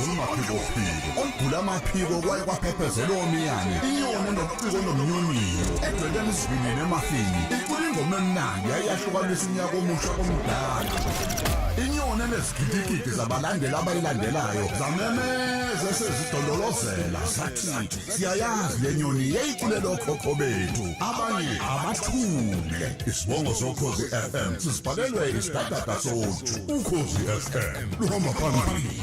Umaphiko olugula amaphiko kwaye kwaphephezela omiyane inyoni nobuciko nomnyunyo egcwele isivini nemafini icula ingoma emnandi yayahlukanisa unyaka omusha komdala inyoni enezigidigidi zabalandeli abayilandelayo zamemeza sezidololozela sathi siyayazi le nyoni yayiculela okhokho bethu abanye abathule isibongo sokhozi FM sisibhalelwe isidadada sothu ukhozi FM luhamba phambili.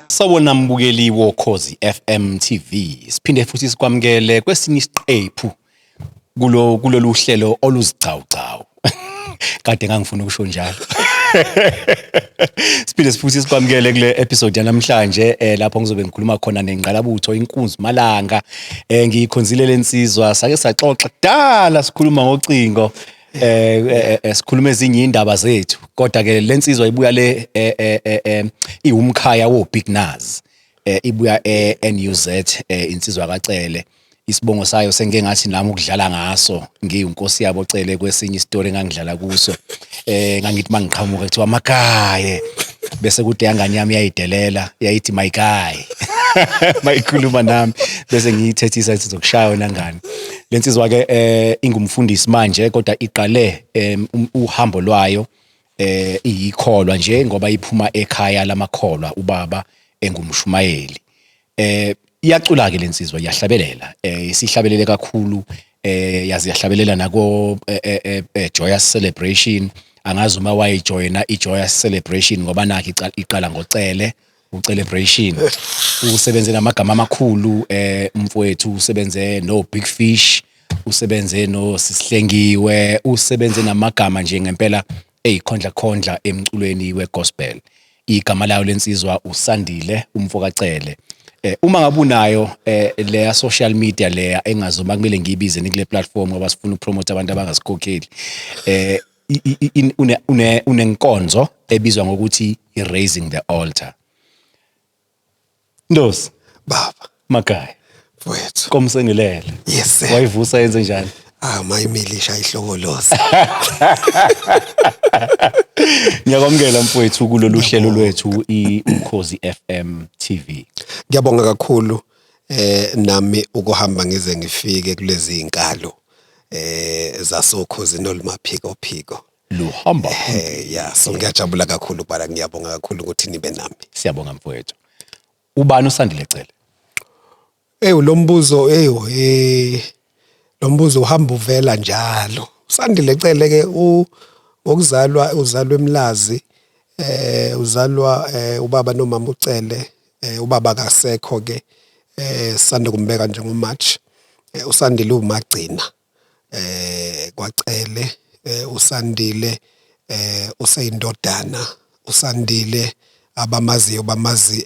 Sawona mbukeli woKhozi FM TV siphinde futhi sikwamukele kwesinye isiqephu kulolu hlelo oluzicawucawu kade ngangifuna ukusho njalo siphinde futhi sikwamukele kule episode yanamhlanje lapho ngizobe ngikhuluma khona nengqalabutho inkunzi malanga ngiyikhonzile lensizwa sake saxoxa kudala sikhuluma ngocingo sikhuluma ezinye indaba zethu kodwa ke lensizwa ibuya le iwumkhaya wo Big Naz ibuya NUZ insizwa kaCele isibongo sayo sengeke ngathi nami ukudlala ngaso ngiyinkosi yabo Cele kwesinye istory engangidlala kuso ngangithi mangiqhamuka kuthiwa makaye bese kude yangani yami yayidelela yayithi my guy mayikhuluma nami bese ngiyithethisa ithi zokushaya wena ngani lensizwa ke ingumfundisi manje kodwa iqale uhambo lwayo iyikholwa nje ngoba iphuma ekhaya lamakholwa ubaba engumshumayeli iyacula ke lensizwa yahlabelela isihlabelele kakhulu yazi yahlabelela nako Joyous Celebration angazi uma wayijoyina iJoyous Celebration ngoba nakho iqala ngoCele uCelebration usebenze namagama amakhulu umfowethu usebenze no Big Fish usebenze no Sisihlengiwe usebenze namagama nje ngempela eyikhondla emculweni wegospel igama layo lensizwa uSandile umfokaCele uma ngabe unayo leya social media leya engazoma kumele ngiyibize nikule platform ngoba sifuna upromote abantu abangasikhokheli unenkonzo ebizwa ngokuthi Raising the Altar. Ndosi baba Makhaya mfowethu komsengelele yes sir wayivusa yenze njani mayimilisha ihlokoloza Ngiyakwamukela mfowethu kulolu hlelo lwethu uKhozi FM TV. Ngiyabonga kakhulu nami ukuhamba ngize ngifike kulezi inkalo zasokhozi nolumaphiko luhamba so ngiyajabula kakhulu bara ngiyabonga kakhulu ukuthi nibe nami. Siyabonga mfowethu. Ubani uSandile Cele? Lo mbuzo uhamba uvela njalo. uSandile Cele ke uzalwa eMlazi uzalwa ubaba nomama uCele ubaba kasekho ke sanda kumbeka njengoMarch uSandile umagcina kwaCele uSandile useyindodana uSandile abamaziyo bamazi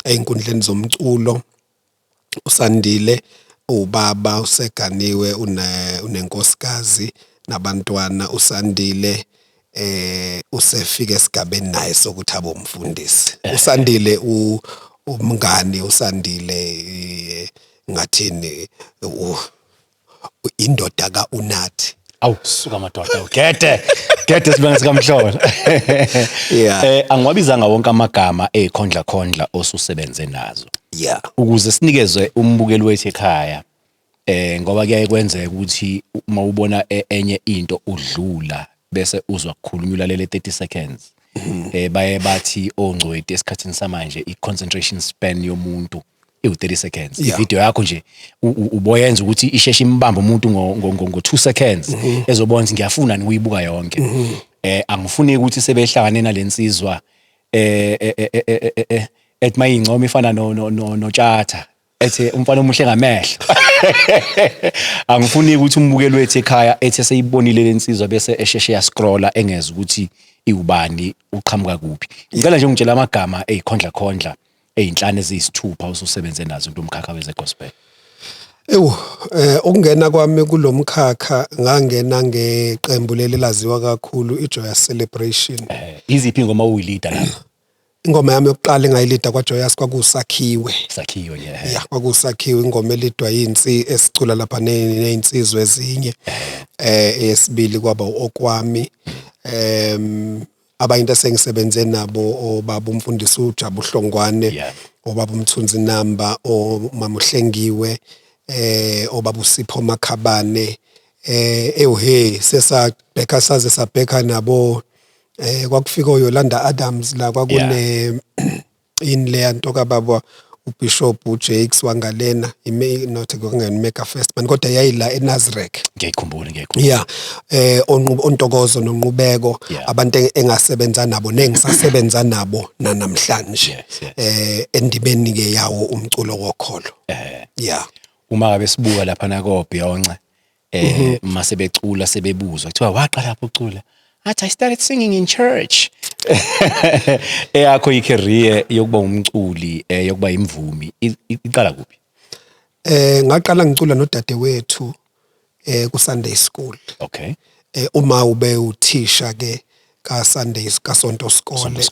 einkundleni zomculo uSandile ubaba useganiwe unenkosikazi nabantwana uSandile usefika esigabeni naye sokuthi abe umfundisi uSandile umngani uSandile ngathini indoda kaUnathi awusuka madoda gede sibanga sikamhlola angwabizanga wonke amagama ekhondla osusebenze nazo ukuze sinikezwe umbukeli wethu ekhaya ngoba kuyaye kwenzeka ukuthi uma ubona enye into udlula bese uzwa kukhulunywa lele 30 seconds baye bathi ongcweti esikhathini samanje i-concentration span yomuntu iwu-30 seconds ivideo yakho nje uboyenza ukuthi isheshe imbamba umuntu ngo-2 seconds ezobona ukuthi ngiyafuna ukuyibuka yonke angifuni ukuthi sebehlangane nalensizwa ethi mayingcoma ifana no tjatha ethi umfana omuhle ngamehlo angifuni ukuthi umbukeli wethu ekhaya ethi seyibonile lensizwa bese esheshe ya scrolla engeza ukuthi iwubani uqhamuka kuphi ngicela nje ungitshela amagama ezikhondla eyinhlanu eziyisithupha ususebenze nazo kulomkhakha weze gospel. Ukungena kwami kulomkhakha ngangena ngeqembu leli laziwa kakhulu iJoyous Celebration. Iziphi ingoma uyileader lapho? Ingoma yami yokuqala engayilida kwaJoyous kwakusakhiwe. Sakhiwe nje. Yeah, kwakusakhiwe ingoma elidwa yinsi esicula lapha nezinsizwe ezinye. Eyesibili kwaba okwami. Abayinto esengisebenze nabo obaba umfundisi uJabu Hlongwane, obaba umthunzi Namba, omama uHlengiwe, obaba uSipho Makhabane, sesabheka saze sabheka nabo kwakufika uYolanda Adams la kwakune inle nto kababa uBishop uJakes wangalena not ngokungena Mega Fest man kodwa yayila eNazareth ngiyikhumbula yeah ontokozo nonqubeko abantu engasebenza nabo nengisasebenza nabo namhlanje endibeni ke yawo umculo wokholo yeah uma ngabe sibuka lapha na koBeyonce mase becula sebebuzwa kuthiwa waqala lapho ucula I started singing in church. Eyakho icareer yokuba umculi yokuba imvumi iqala kuphi? Ngaqala ngicula nodadewethu ku Sunday school. Okay. Uma ube uthisha ke ka Sundays ka Sonto Skole.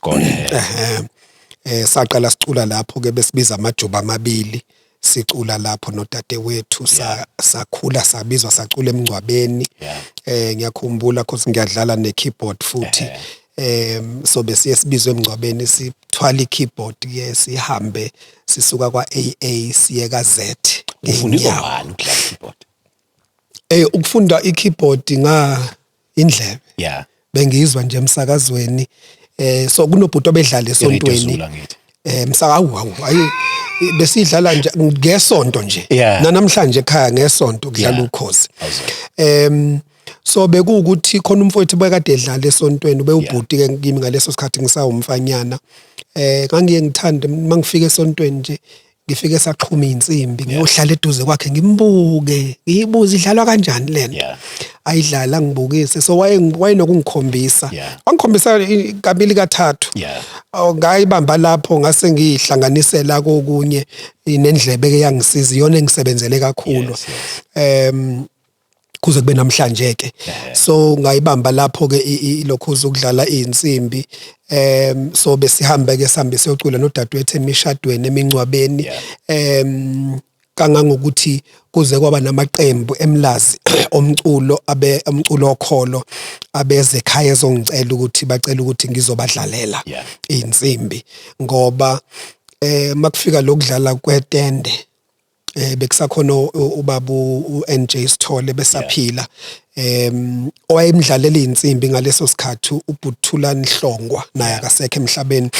Saqala sicula lapho ke besibiza amajuba amabili. Sicula lapho nodadewethu sakhula sabizwa sacula emngcwabeni ngiyakhumbula because ngiyadlala ne-keyboard futhi so bese sibizwe emngcwabeni sithwala i-keyboard ke sihambe sisuka kwa AA siye ka Z ufundiswa ngani ukudlala i-keyboard ukufunda i-keyboard indlebe bengizwa nje emsakazweni so kunobhuti obedlala esontweni ayi besidlala nje ngesonto nje namhlanje ekhaya ngesonto kudlala ukhozi so bekuwukuthi khona umfowethu bekade edlala esontweni ube ubhuti ke kimi ngaleso sikhathi ngisawumfanyana ngangiye ngithande mangifika esontweni nje ngifike saqhuma insimbi ngiyohlala eduze kwakhe ngimbuke ngiyibuza idlalwa kanjani lento ayidlala ngibukise so wayinokungikhombisa wangikhombisa kabili kathathu ngayibamba lapho ngase ngihlanganisela kokunye inendlebe ke yangisiza iyona engisebenzele kakhulu kuze kube namhlanje ke so ngayibamba lapho ke ilokhuza ukudlala izinsimbi so besihambe ke sihambe siyocula nodadewethu emishadweni emingcwabeni kangangokuthi kuze kwaba namaqembu emlazi omculo umculo okholo abeze ekhaya ezongicela ukuthi bacela ukuthi ngizobadlalela izinsimbi ngoba makufika lokudlala kwetende bekusakhona ubabu uNJ Sithole besaphila owayemdlalela izinsimbi ngaleso sikhathi uButhulani Hlongwa naye akasekho emhlabeni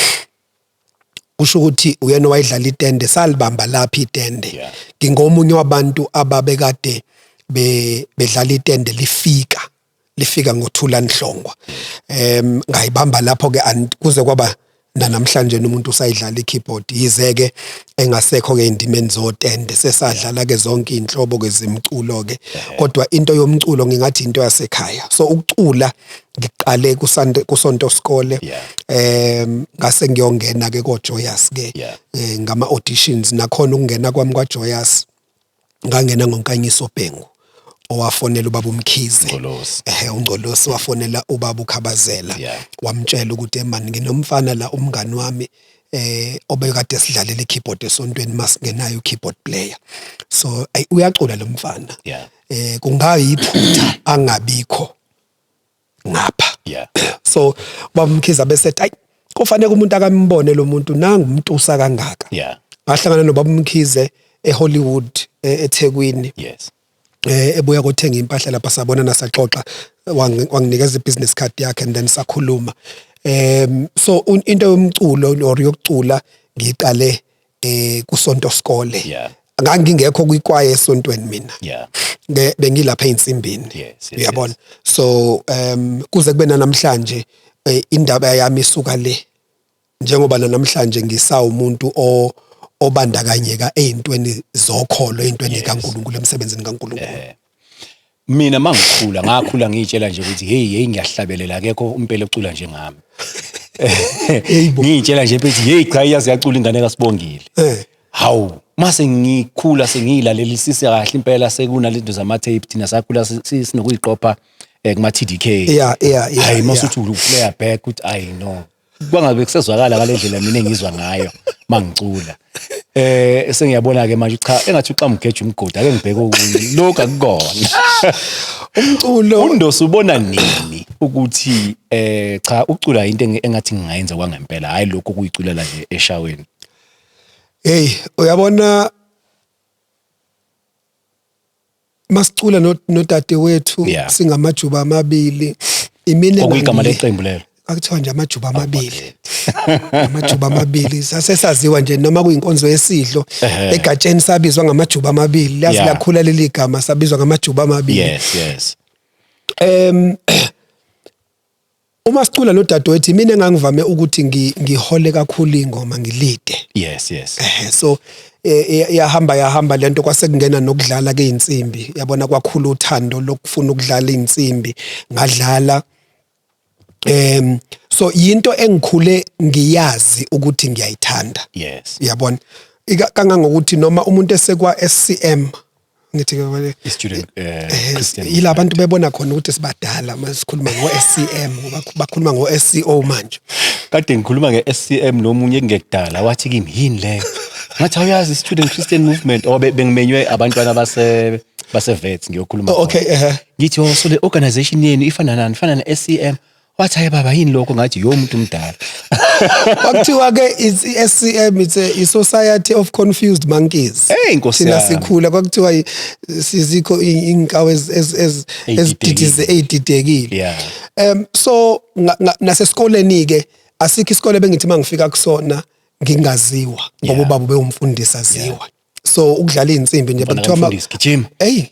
kusho ukuthi uyena wayidlala itende salibamba lapha itende ngingomunye wabantu ababekade bedlala itende lifika ngoThulani Hlongwa ngayibamba lapho ke kuze kwaba namhlanje umuntu usayidlala i-keyboard yizeke engasekho ke indimeni zotende sesadlala ke zonke inhlobo kwezimculo ke kodwa into yomculo ngingathi into yasekhaya so ukucula ngiqale kuSonto Skole ngase ngiyongena ke koJoyous ke ngama auditions nakhona ukungena kwami kwaJoyous ngangena ngoNkanyiso Bhengu owafonela ubaba uMkhize uNgcolosi wafonela ubaba uKhabazela wamtshela ukuthi man nginomfana la umngani wami obekade sidlalela i-keyboard esontweni masingenayo i-keyboard player so uyacula lo mfana kungayiphutha angabikho ngapha so ubaba uMkhize besethi ayi kufanele umuntu akambone lo muntu nangumntusa kangaka ngahlangana nobaba uMkhize eHollywood eThekwini ebuya kothenga impahla lapha sabona nasaxoxa wanginikeza ibusiness card yakhe and then sakhuluma so into yomculo or yokucula ngiqale kuSonto Skole ngangingekho kwikwaya esontweni mina bengilapha einsimbini uyabona so kuze kube namhlanje indaba yami isuka le njengoba namhlanje ngisawu umuntu obandakanyeka ezintweni zokholo ezintweni kaNkulunkulu emsebenzini kaNkulunkulu. Mina mangikhula ngakhula ngitshela nje ukuthi hey ngiyahlabelela akekho umpela ocula njengami. Ngitshela nje bethi hey cha yazi yacula ingane kaSibongile. Hawu mase ngikhula sengiyilalelisisa kahle impela sekuna lento zama tape thina sakhula sinokuyiqopha kuma TDK. Hayi masuthi uplayer back uthi I know. Kwangabe kusezwakala ngalendlela mina engizwa ngayo mangicula. Sengiyabona ke manje cha engathi uxa mgeje umgodi ake ngibheke lokho akukona. Umculo uNdosi ubona nini ukuthi cha ucula into engathi ngingayenza kwangempela hayi lokho kuyiculela nje eshaweni. Hey uyabona masicula nodade wethu singamajuba amabili imini okuyigama leqembu lelo akuthiwa nje amajuba amabili. Amajuba amabili sasesaziwa nje noma kuyinkonzo yesidlo egatsheni sabizwa ngamajuba amabili yazi lakhula leli gama sabizwa ngamajuba amabili. Yes. Uma sicula nodadewethu mina engangivame ukuthi ngihole kakhulu ingoma ngilide. Yes. So yahamba lento kwasekungena nokudlala ke insimbi yabona kwakhulu uthando lokufuna ukudlala insimbi ngadlala. So yinto engikhule ngiyazi ukuthi ngiyayithanda. Yes. Yabona kangangokuthi noma umuntu esekwa SCM ngithi ke student Christian yila abantu bebona khona ukuthi sibadala masikhuluma ngo-SCM bakhuluma ngo-SCO manje. Kade ngikhuluma nge-SCM nomunye engekudala wathi kimi yini le ngathi awuyazi student Christian movement bengimenywe abantwana base vets ngiyokhuluma. Okay ngithi so le organization yenu ifana nani ifana ne-SCM wathi hayi baba yini lokho ngathi yo umuntu omdala. Wakuthiwa ke i-SCM it's a society of confused monkeys. Hey Nkosi yami. Sina sikhula kwakuthiwa sizikho inkawu ezididekile. So nasesikoleni ke asikho isikole bengithi mangifika kusona ngingaziwa ngoba ubaba bewumfundisi aziwa. So ukudlala insimbi nje bakuthiwa hey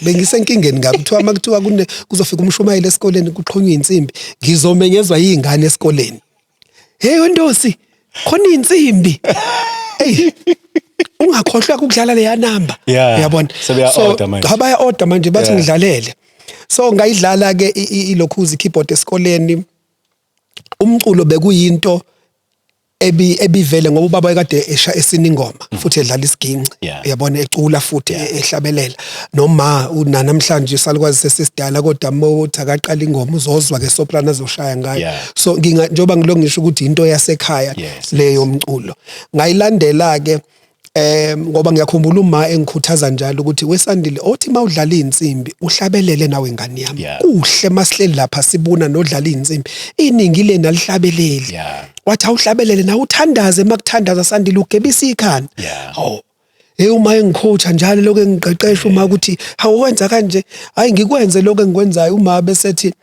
bengisenkingeni ngabe kuthiwa makuthiwa kuzofika umshumayeli esikoleni kuqhonywa insimbi ngizomenyezwa yingane esikoleni. Hey weNdosi khona insimbi. Hey ungakhohlwa ukudlala leya number uyabona. So abaya order manje bathi ngidlalele. So ngayidlala ke ilokhuzi keyboard esikoleni. Umculo bekuyinto ebivele ngoba ubaba ekade esina ingoma futhi edlala isiginci uyabona ecula futhi ehlabelela noma namhlanje salukwazi sesisidala kodwa mothi akaqala ingoma uzozwa ke soprano azoshaya ngayo. So njengoba ngilongisho ukuthi into yasekhaya leyo umculo ngayilandela ke ngoba ngiyakhumbula uma engikhuthaza njalo ukuthi weSandile othi mawudlala insimbi uhlabelele nawe ingane yami kuhle masihleli lapha sibuna nodlala insimbi iningi lena lihlabeleli wathi awuhlabelele na uthandaze makuthandaza Sandile ugebisa ikhanda. Uma engicoacha njalo lokho engiqeqesha uma ukuthi hawenza kanje hayi ngikwenze lokho engikwenzayo uma besethi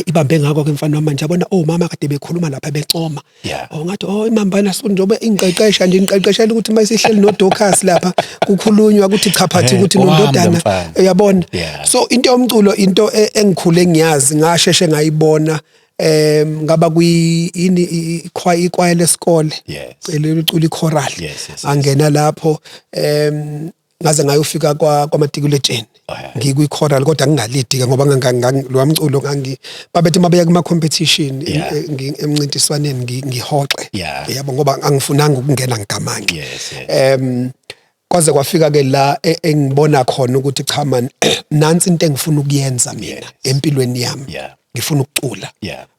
ibambe ngakho ke mfana manje yabona mama kade bekhuluma lapha becoma ngathi imambana njobe ingiqeqesha nje niqeqeshela ukuthi mayisihleli noDocas lapha kukhulunywa ukuthi cha phathi ukuthi nondodana uyabona. So into yomculo into engikhule ngiyazi ngasheshe ngayibona ngaba ikwaya lesikole elicula ichoral angena lapho ngaze ngayofika kwamatikuletsheni ngikwi-choral kodwa ngingalidi ke ngoba lo mculo babethi mabeya kuma competition emncintiswaneni ngihoxe yabo ngoba angifunanga ukungena ngigamanga. Kwaze kwafika ke la engibona khona ukuthi cha man nansi into engifuna ukuyenza mina empilweni yami ngifuna ukucula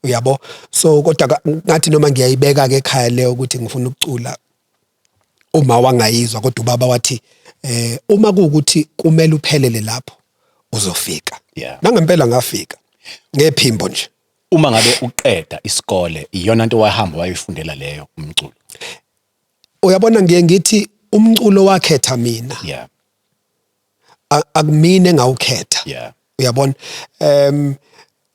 uyabo. So kodwa ngathi noma ngiyayibeka ke ekhaya leyo ukuthi ngifuna ukucula uma wangayizwa kodwa ubaba wathi uma kuukuthi kumele uphelele lapho uzofika. Nangempela ngafika ngephimbo nje. Uma ngabe uqeda isikole iyona into wahamba wayifundela leyo umculo. Uyabona ngithi umculo wakhetha mina akumina engawukhetha uyabona.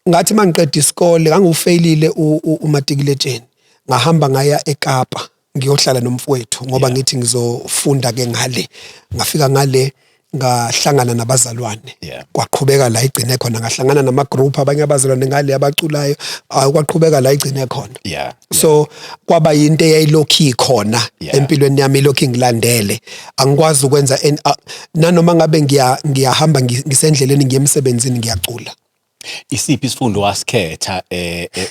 Ngathi mangiqeda isikole ngangifailile umatikuletsheni ngahamba ngaya eKapa ngiyohlala nomfowethu ngoba ngithi ngizofunda ke ngale ngafika ngale ngahlangana nabazalwane Yeah. kwaqhubeka la igcine khona ngahlangana nama group abanye abazalwane ngale abaculayo kwaqhubeka la igcine khona Yeah. so kwaba yinto eyayilokhu ikhona Yeah. empilweni yami lokhu ngilandele angikwazi ukwenza nanoma ngabe ngiyahamba ngisendleleni ngiyemsebenzini ngiyacula. Isiphi isifundo wasikhetha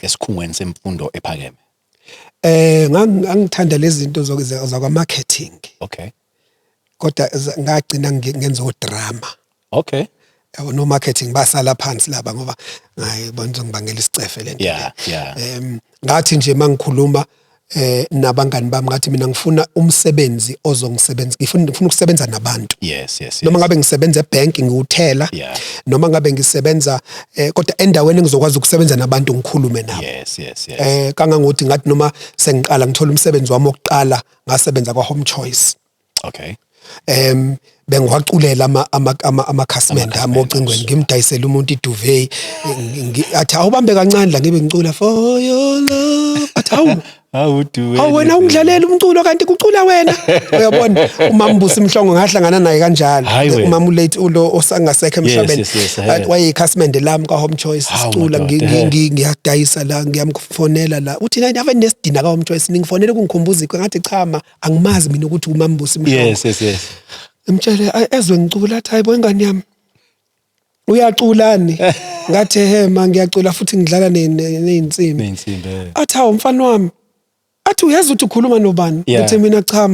esikhungweni semfundo ephakeme? Ngangithanda lezi zinto zakwa marketing. Okay. Kodwa ngagcina ngenza drama. Okay. No marketing basala phansi laba ngoba ngayibona ngibangela isicefe lento. Yeah, yeah. Ngathi nje mangikhuluma nabangani bami ngathi mina ngifuna umsebenzi ozongisebenza ngifuna ukusebenza nabantu. Yes. Noma ngabe ngisebenza ebank ngiwuthela Yeah. noma ngabe ngisebenza kodwa endaweni ngizokwazi ukusebenza nabantu ngikhulume nabo. Yes. Kangangokuthi ngathi noma sengiqala ngithola umsebenzi wami wokuqala ngasebenza kwa Home Choice. Okay. Bengiwaculela amakhasimende ami ocingweni ngimdayisela umuntu iduvet athi awubambe kancane la ngibe ngicula for your love athi awu wena ungidlalela umculo kanti kucula wena uyabona umambusi Mhlongo ngahlangana naye kanjalo umama ulate ulo osangasekho emhlabeni wayikhasimende lami ka Home Choice sicula ngiyadayisa la ngiyamfonela la uthi nayi ave nesidina ka Home Choice ningifonele kungikhumbuza ngathi cha angimazi mina ukuthi umambusi Mhlongo. Yes. Ngimtshele ezwe ngicula athi hayibo ingane yami uyaculani ngathi ngiyacula futhi ngidlala neinsimbi athi hawu mfana wami athi uyazi ukuthi ukhuluma nobani uthi mina cha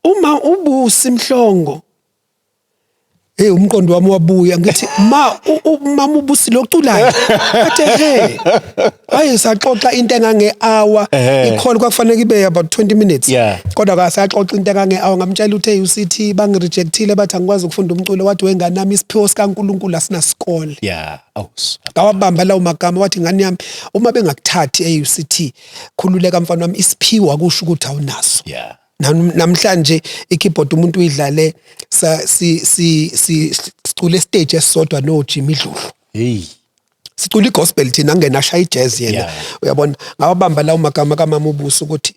uma ubusi Mhlongo umqondo wami wabuya ngithi mama ubusi loculayo athi hayi saxoxa into engange-hour i-call kwakufanele ibe about 20 minutes kodwa kasaxoxa into engange-hour ngamtshela uthe UCT bangirejectile bathi angikwazi ukufunda umculo wathi wengane nami isiphiwo sikaNkulunkulu asinasikole ngawabamba lawo magama wathi ngani yami uma bengakuthathi e-UCT khululeka mfana wami isiphiwo akusho ukuthi awunaso. Namhlanje ikeyboard umuntu uyidlale sicule stage esodwa no Jimmy Dlulu. Sicule igospel thina ngena shaya ijazz yena. Uyabona ngawabamba lawo magama kaMama ubuso ukuthi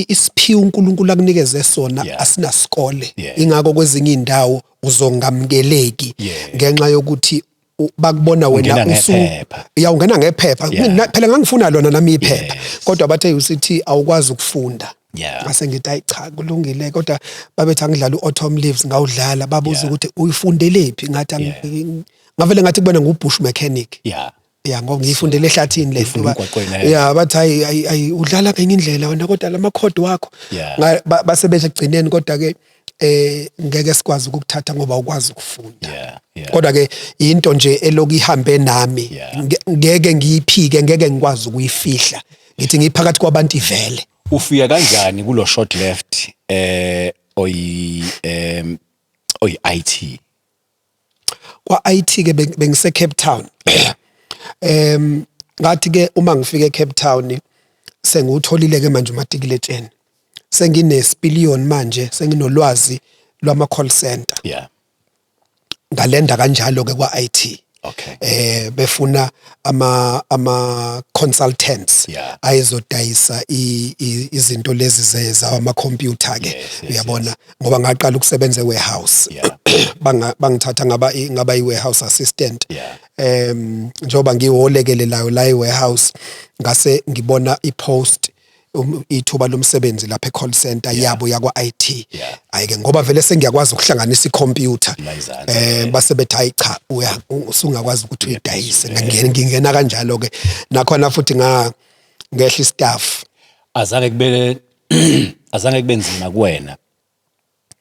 isiphiwo uNkulunkulu akunikeze sona asinasikole. Ingakho kwezinye indawo uzongamukeleki ngenxa yokuthi bakubona wena ungena ngephepha phela ngangifuna lona nami iphepha kodwa bathe UCT awukwazi ukufunda. Mase ngithi ayi cha kulungile kodwa babethi angidlala uAutumn Leaves ngawudlala babuza ukuthi uyifundelephi ngathi ngavele ngathi kubona ngubush mechanic. Ngoba ngiyifundele ehlathini le. Bathi hayi udlala ngenye indlela wena kodwa lamakhodi wakho basebethi egcineni kodwa ke ngeke sikwazi ukukuthatha ngoba ukwazi ukufunda. Kodwa ke into nje eloku ihambe nami ngeke ngiyiphike ngeke ngikwazi ukuyifihla ngithi ngiphakathi kwabantu ivele. Ufika kanjani kulo short left oyi IT? Kwa IT ke bengise Cape Town. Ngathi ke uma ngifike eCape Town sengutholile ke manje umatikuletsheni. Senginesipiliyoni manje senginolwazi lwama call center. Ngalenda kanjalo ke kwa IT. Befuna ama consultants ayezodayisa izinto lezi zeza ama computer ke uyabona ngoba ngaqala ukusebenza ewarehouse bangithatha ngaba iwarehouse assistant njoba ngiwolekelelayo la ewarehouse ngase ngibona ipost ithuba lomsebenzi lapha e-call center yabo yakwa IT. Ayike ngoba vele sengiyakwazi ukuhlanganisa icomputer base bethi hayi cha usungakwazi ukuthi uyidayise ngingena kanjalo ke nakhona futhi ngehla istaff azange kube nzima kuwena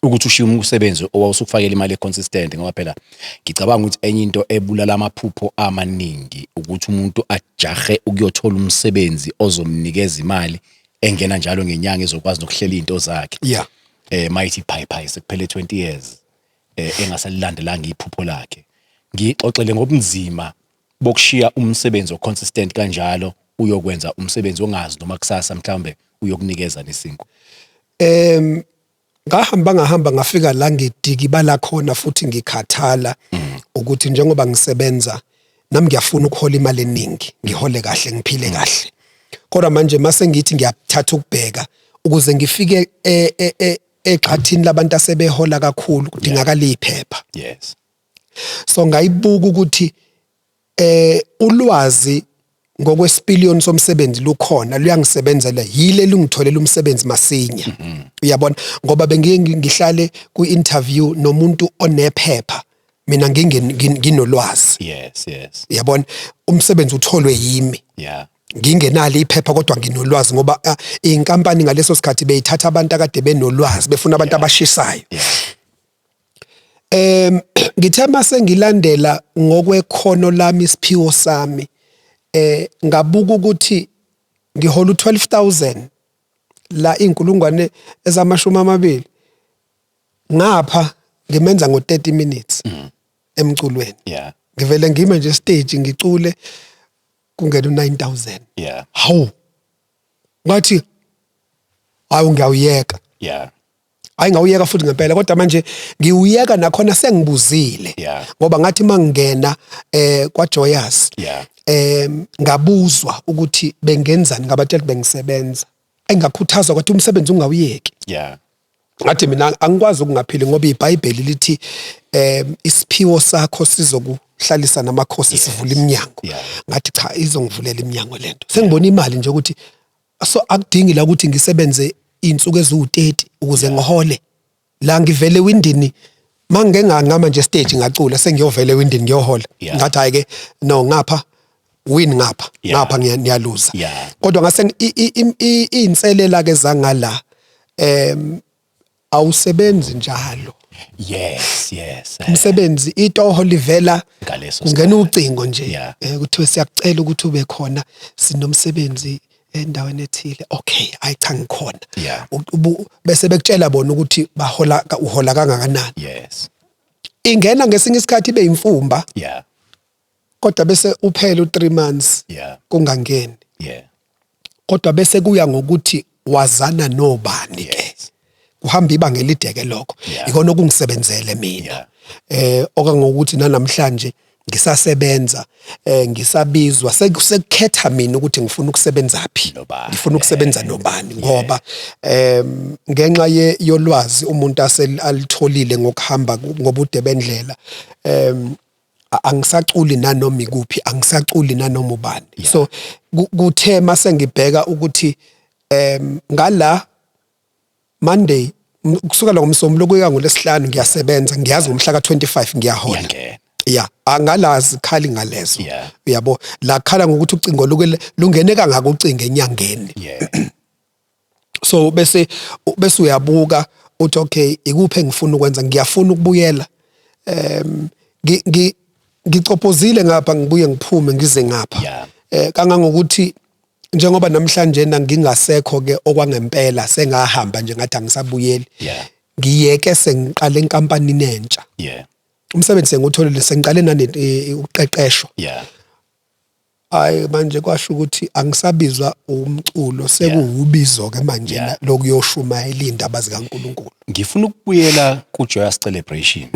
ukuthi ushiye umsebenzi owawusukufakela imali econsistent ngoba phela ngicabanga ukuthi enye into ebulala amaphupho amaningi ukuthi umuntu ajahe ukuyothola umsebenzi ozomnikeza imali engena njalo ngenyanga ezokwazi nokuhlela into zakhe. Mighty Pie sekuphele 20 years engasalilandelanga iphupho lakhe. Ngixoxele ngobunzima bokushiya umsebenzi oconsistent kanjalo uyokwenza umsebenzi ongazi noma kusasa mhlawumbe uyokunikeza nesinko. Ngahamba ngafika la ngidikibala khona futhi ngikhathala ukuthi njengoba ngisebenza nami ngiyafuna ukuhola imali eningi ngihole kahle ngiphile kahle. Kodwa manje mase ngithi ngiyathatha ukubheka ukuze ngifike eqhathini labantu asebehola kakhulu kudingakala iphepha. Yes. So ngayibuka ukuthi ulwazi ngokwesipiliyoni somsebenzi lukhona luyangisebenzela yile lungitholela umsebenzi masinya. Uyabona ngoba bengihlale ku-interview nomuntu onephepha mina nginolwazi. Yes. Uyabona umsebenzi utholwe yimi. Yeah. Ngingenalo iphepha kodwa nginolwazi ngoba inkampani ngaleso sikhathi beyithatha abantu akade benolwazi befuna abantu abashisayo. Ngithe mase ngilandela ngokwekhono lami isiphiwo sami ngabuka ukuthi ngihola u12,000 la inkulungwane ezamashumi 20 ngapha ngimenza ngo30 minutes emculweni. Yeah. Ngivele ngime nje stage ngicule kungena u9,000. Yeah. Hawu ngathi hawu ngiyawuyeka. Yeah. Hayi ngawuyeka futhi ngempela kodwa manje ngiwuyeka nakhona sengibuzile ngoba ngathi mangena kwaJoyous ngabuzwa ukuthi bengenzani ngabatshela bengisebenza engakhuthazwa ukuthi umsebenzi ungawuyeki. Ngathi mina angikwazi ukungaphili ngoba iBhayibheli lithi isiphiwo sakho sizokuhlalisa namakhosi sivula iminyango. Ngathi cha izongivulela iminyango lento sengibona imali nje ukuthi so akudingi la ukuthi ngisebenze insuku eziwu30 ukuze ngihole la ngivele windini mangeke ngangama nje stage ngacula sengiyovele windini ngiyohola ngathi hayi ke no ngapha win ngapha ngiyaluza kodwa ngase inselela ke zangala awusebenzi njalo. Yes. Umsebenzi itoho livela kungena ucingo nje kuthiwe siyakucela ukuthi ube khona sinomsebenzi endaweni ethile. Okay cha ngikhona. Bese bekutshela bona ukuthi uhola kangakanani. Ingena ngesinye isikhathi ibe imfumba. Kodwa bese uphela u3 months kungangeni. Kodwa bese kuya ngokuthi wazana nobani ke. Kuhamba ibanga elideke lokho. Ikona okungisebenzele mina. Okangokuthi namhlanje ngisasebenza ngisabizwa sekukhetha mina ukuthi ngifuna ukusebenza phi ngifuna ukusebenza nobani ngoba ngenxa yolwazi umuntu alitholile ngokuhamba ngobude bendlela angisaculi nanoma ikuphi angisaculi nanoma ubani. So kuthe mase ngibheka ukuthi ngala Monday kusuka la ngomsombuluko kuya ngolesihlanu ngiyasebenza ngiyazi ngomhla ka25 ngiyahola. Angalazi khali ngalezo. Uyabo la khala ngokuthi ucingo lungene kangaka ucinge enyangeni. So bese uyabuka uthi okay ikuphi engifuna ukwenza ngiyafuna ukubuyela ngicopozile ngapha ngibuye ngiphume ngize ngapha kangangokuthi njengoba namhlanje ngingasekho ke okwangempela sengahamba nje ngathi angisabuyeli ngiyeke sengiqale enkampanini entsha. Umsebenzi engutholile sengiqale uqeqesho. Hayi manje kwasho ukuthi angisabizwa umculo sekuwubizo ke manje lokuyoshuma elindaba zikaNkuluNkulu. Ngifuna ukubuyela kuJoyous Celebration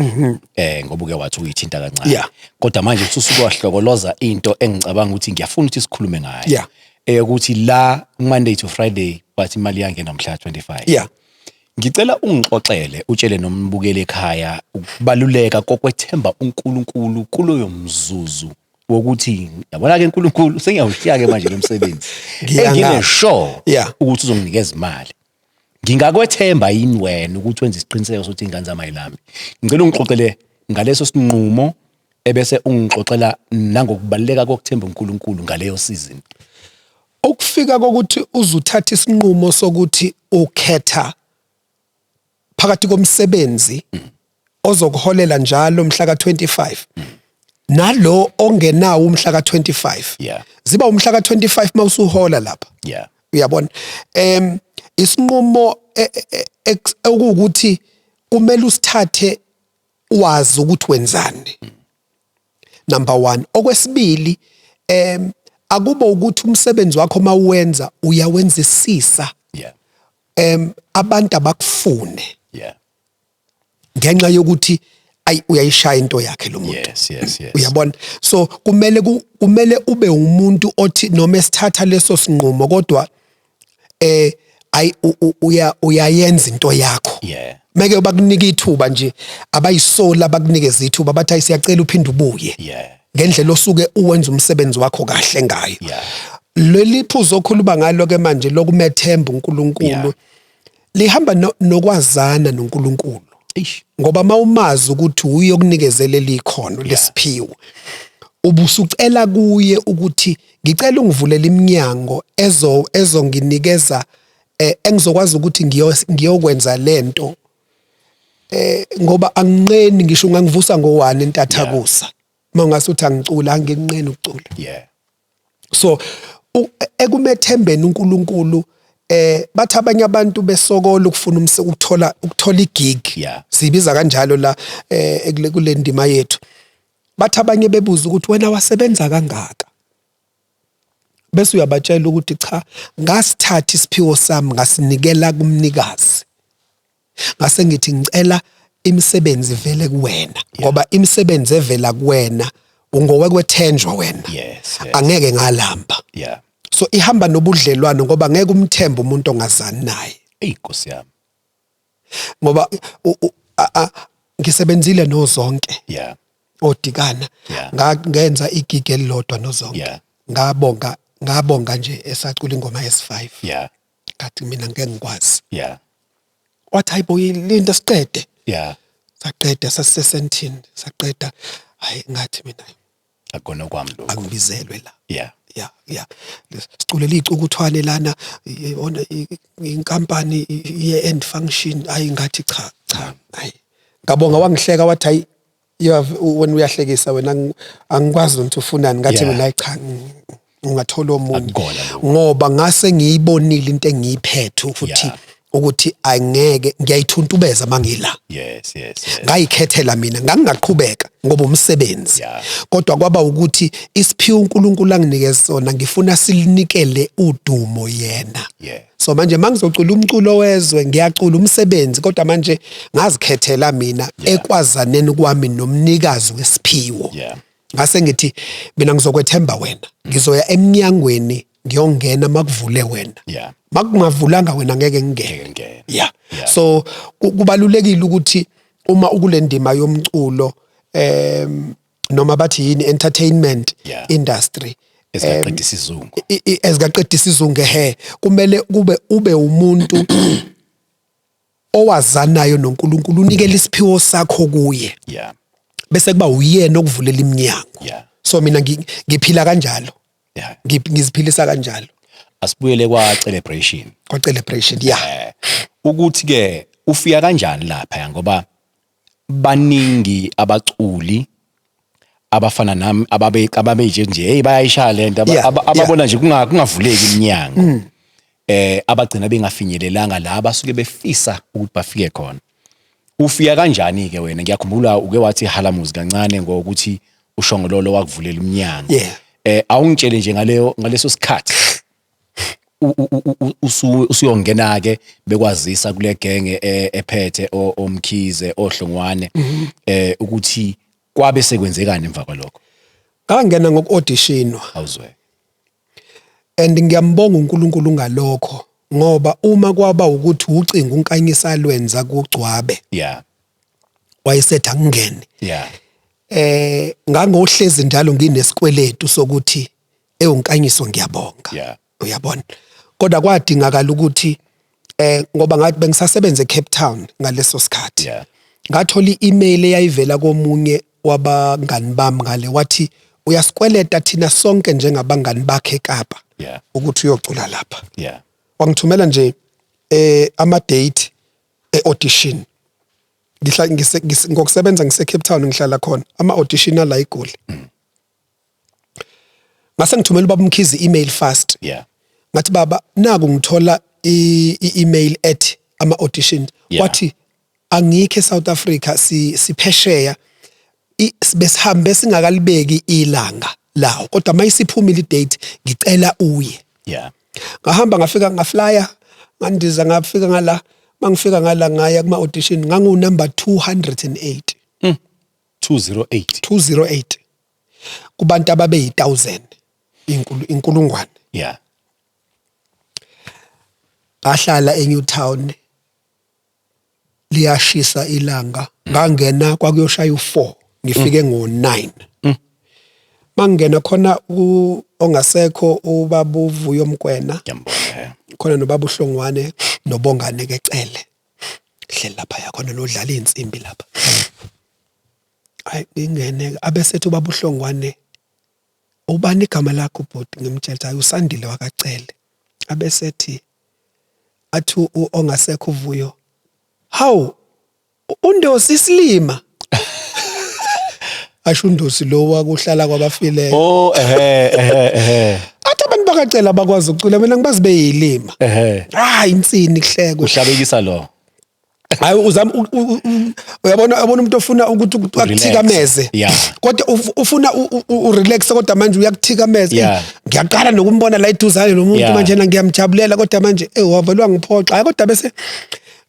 ngoba uke wathi uyithinta kancane kodwa manje usuke wahlokoloza into engicabanga ukuthi ngiyafuna ukuthi sikhulume ngayo ukuthi la Monday to Friday bathi imali yange namhla 25. Ngicela ungixoxele utshele nombukele ekhaya ukubaluleka kokwethemba uNkulunkulu kuloyo mzuzu wokuthi yabona ke uNkulunkulu sengiyawuhliya ke manje lo msebenzi engine sure ukuthi uzonginikeza imali. Ngingakwethemba yini wena ukuthi wenze isiqiniseko sokuthi ingane zami ayilami. Ngicela ungixoxele ngaleso sinqumo ebese ungixoxela nangokubaluleka kokuthemba uNkulunkulu ngaleyo season. Ukufika kokuthi uzuthatha isinqumo sokuthi ukhetha phakathi komsebenzi ozokuholela njalo mhla ka25 nalo ongenawo umhla ka25 ziba umhla ka25 mawusuhola lapha uyabona isinqumo ukuthi kumele usithathe wazi ukuthi wenzani. Number 1 okwesibili akuba ukuthi umsebenzi wakho mawenza uyawenzisisa abantu abakufune ngenxa yokuthi uyayishaya into yakhe lo muntu. Uyabona so kumele ube umuntu othi noma esithatha leso sinqumo kodwa hayi uyayenza into yakho Yeah. meke bakunika ithuba nje abayisola bakunikeza ithuba bathi siyacela uphinde ubuye Yeah. ngendlela osuke uwenza umsebenzi wakho kahle ngayo Yeah. leli phuzo okhuluma ngalo ke manje lokumethemba uNkulunkulu Yeah. lihamba nokwazana noNkulunkulu Eish. ngoba mawumazi ukuthi uyokunikezela ikhono lesiphiwo ubusucela kuye ukuthi ngicela ungivulele iminyango ezonginikeza engizokwazi ukuthi ngiyokwenza lento ngoba anginqeni ngisho ngangivusa ngo1 entathakusa mawungasuthi angicula anginqeni ukucula Yeah. so ekumethembeni uNkulunkulu bathi abanye abantu besokola ukufuna ukuthola igig Yeah. sibiza kanjalo la kule ndima yethu bathi abanye bebuza ukuthi wena wasebenza kangaka bese uyabatshela ukuthi cha ngasithatha isiphiwo sami ngasinikela kumnikazi ngase ngithi ngicela imisebenzi vele kuwena ngoba imisebenzi evela kuwena ungowekwethenjwa wena Yes. angeke ngalamba Yeah. so ihamba nobudlelwano ngoba ngeke umthembe umuntu ongazani naye Inkosi yami. ngoba ngisebenzile nozonke Yeah. odikana Yeah. ngenza igigi elilodwa nozonke Yeah. ngabonga nje esacula ingoma yes5 Yeah. ngathi mina ngeke ngikwazi Yeah. wathi hayibo ilinto siqede Yeah. saqeda sasisesentini saqeda hayi ngathi mina Akona kwami lokho. angibizelwe la Yeah. yeah siculela icukuthwane lana inkampani ye end function ayi ngathi cha hayi ngabonga wangihleka wathi hayi wena uyahlekisa wena angikwazi ukuthi ufunani ngathi mina cha ungathola omunye ngoba ngase ngiyibonile into engiyiphethe ukuthi angeke ngiyayithuntubeza mangila Yes. ngayikhethela mina ngangaqhubeka ngoba umsebenzi kodwa kwaba ukuthi isiphiwo uNkulunkulu anginikeze sona ngifuna silinikele udumo yena so manje mangizocula umculo wezwe ngiyacula umsebenzi kodwa manje ngazikhethela mina ekwazaneni kwami nomnikazi wesiphiwo ngase ngithi mina ngizokwethemba wena ngizoya eminyangweni ngiyongena makuvule wena makungavulanga wena ngeke ngingene so kubalulekile ukuthi uma ukule ndima yomculo noma bathi yini entertainment industry Ezaqedisa isizungu. ezaqedisa isizungu kumele ube umuntu owazanayo noNkulunkulu unikele isiphiwo sakho kuye bese kuba uyena okuvulela iminyango so mina ngiphila kanjalo ngiziphilisa kanjalo Asibuyele kwa celebration. Kwa celebration Ukuthi ke ufika kanjani lapha ngoba baningi abaculi abafana nami ababeje nje hey bayayisha lento ababona nje kungavuleki iminyango abagcina bengafinyelelanga la abasuke befisa ukuthi bafike khona. Ufika kanjani ke wena ngiyakhumbula uke wathi halamuzi kancane ngokuthi ushongololo wakuvulela iminyango. Awungitshele nje ngaleso sikhathi usuyongena ke bekwazisa kule genge ephethe omkhize ohlongwane ukuthi kwabe sekwenzekani emva kwalokho. Ngangena ngokuauditionwa awuzwe and ngiyambonga uNkulunkulu ngalokho ngoba uma kwaba ukuthi ucinga unkanyisa alwenza kugcwabe wayesethi angingene ngangohlezi njalo nginesikweletu sokuthi unkanyiso ngiyabonga uyabona kodwa kwadingakala ukuthi ngoba ngathi bengisasebenza eCape Town ngaleso sikhathi ngathola i-email eyayivela komunye wabangani bami ngale wathi uyasikweleta thina sonke njengabangani bakhe eKapa ukuthi uyocula lapha wangithumela nje ama date audition ngokusebenza ngise-Cape Town ngihlala khona ama audition ala eGoli ngase ngithumela ubaba Mkhize email fast ngathi baba naku ngithola i-email ethi ama auditions wathi angikho eSouth Africa siphesheya besihambe singakalibeki ilanga lawo kodwa mayisiphumile idate ngicela uye ngahamba ngafika ngaflyer ngandiza ngafika ngala mangifika ngala ngaya kuma audition ngangu number 208 208 kubantu ababe 1000 inkulungwane Ahlala eNewtown. Liyashisa ilanga. Ngangena kwakuyoshaya u4, ngifike ngo9. Mangena khona ongasekho ubaba uVuyo Mkwena. Ngiyambona. Khona nobaba uHlongwane noBongane kecele. Hlela lapha yakhona nodlala insimbi lapha. Hayi ingene abesethu ubaba uHlongwane. Ubani igama lakho bhuti ngimtshela hayi uSandile wakacele. Abesethi athu ongasekho uVuyo. Hawu uNdosi Silima. Asho uNdosi lo wakuhlala kwabafileyo. Oh Athi abantu bakacela abakwazi ukucula mina ngibazi beyilima. Insini kuhleko. Uhlabekisa lo. Hayi uzama uyabona umuntu ofuna ukuthi akuthikameze. Kodwa ufuna urelax kodwa manje uyakuthikameza. Ngiyaqala nokumbona la iduzane lo muntu manje na ngiyamjabulela kodwa manje wavelwa ngiphoxa. Hayi kodwa bese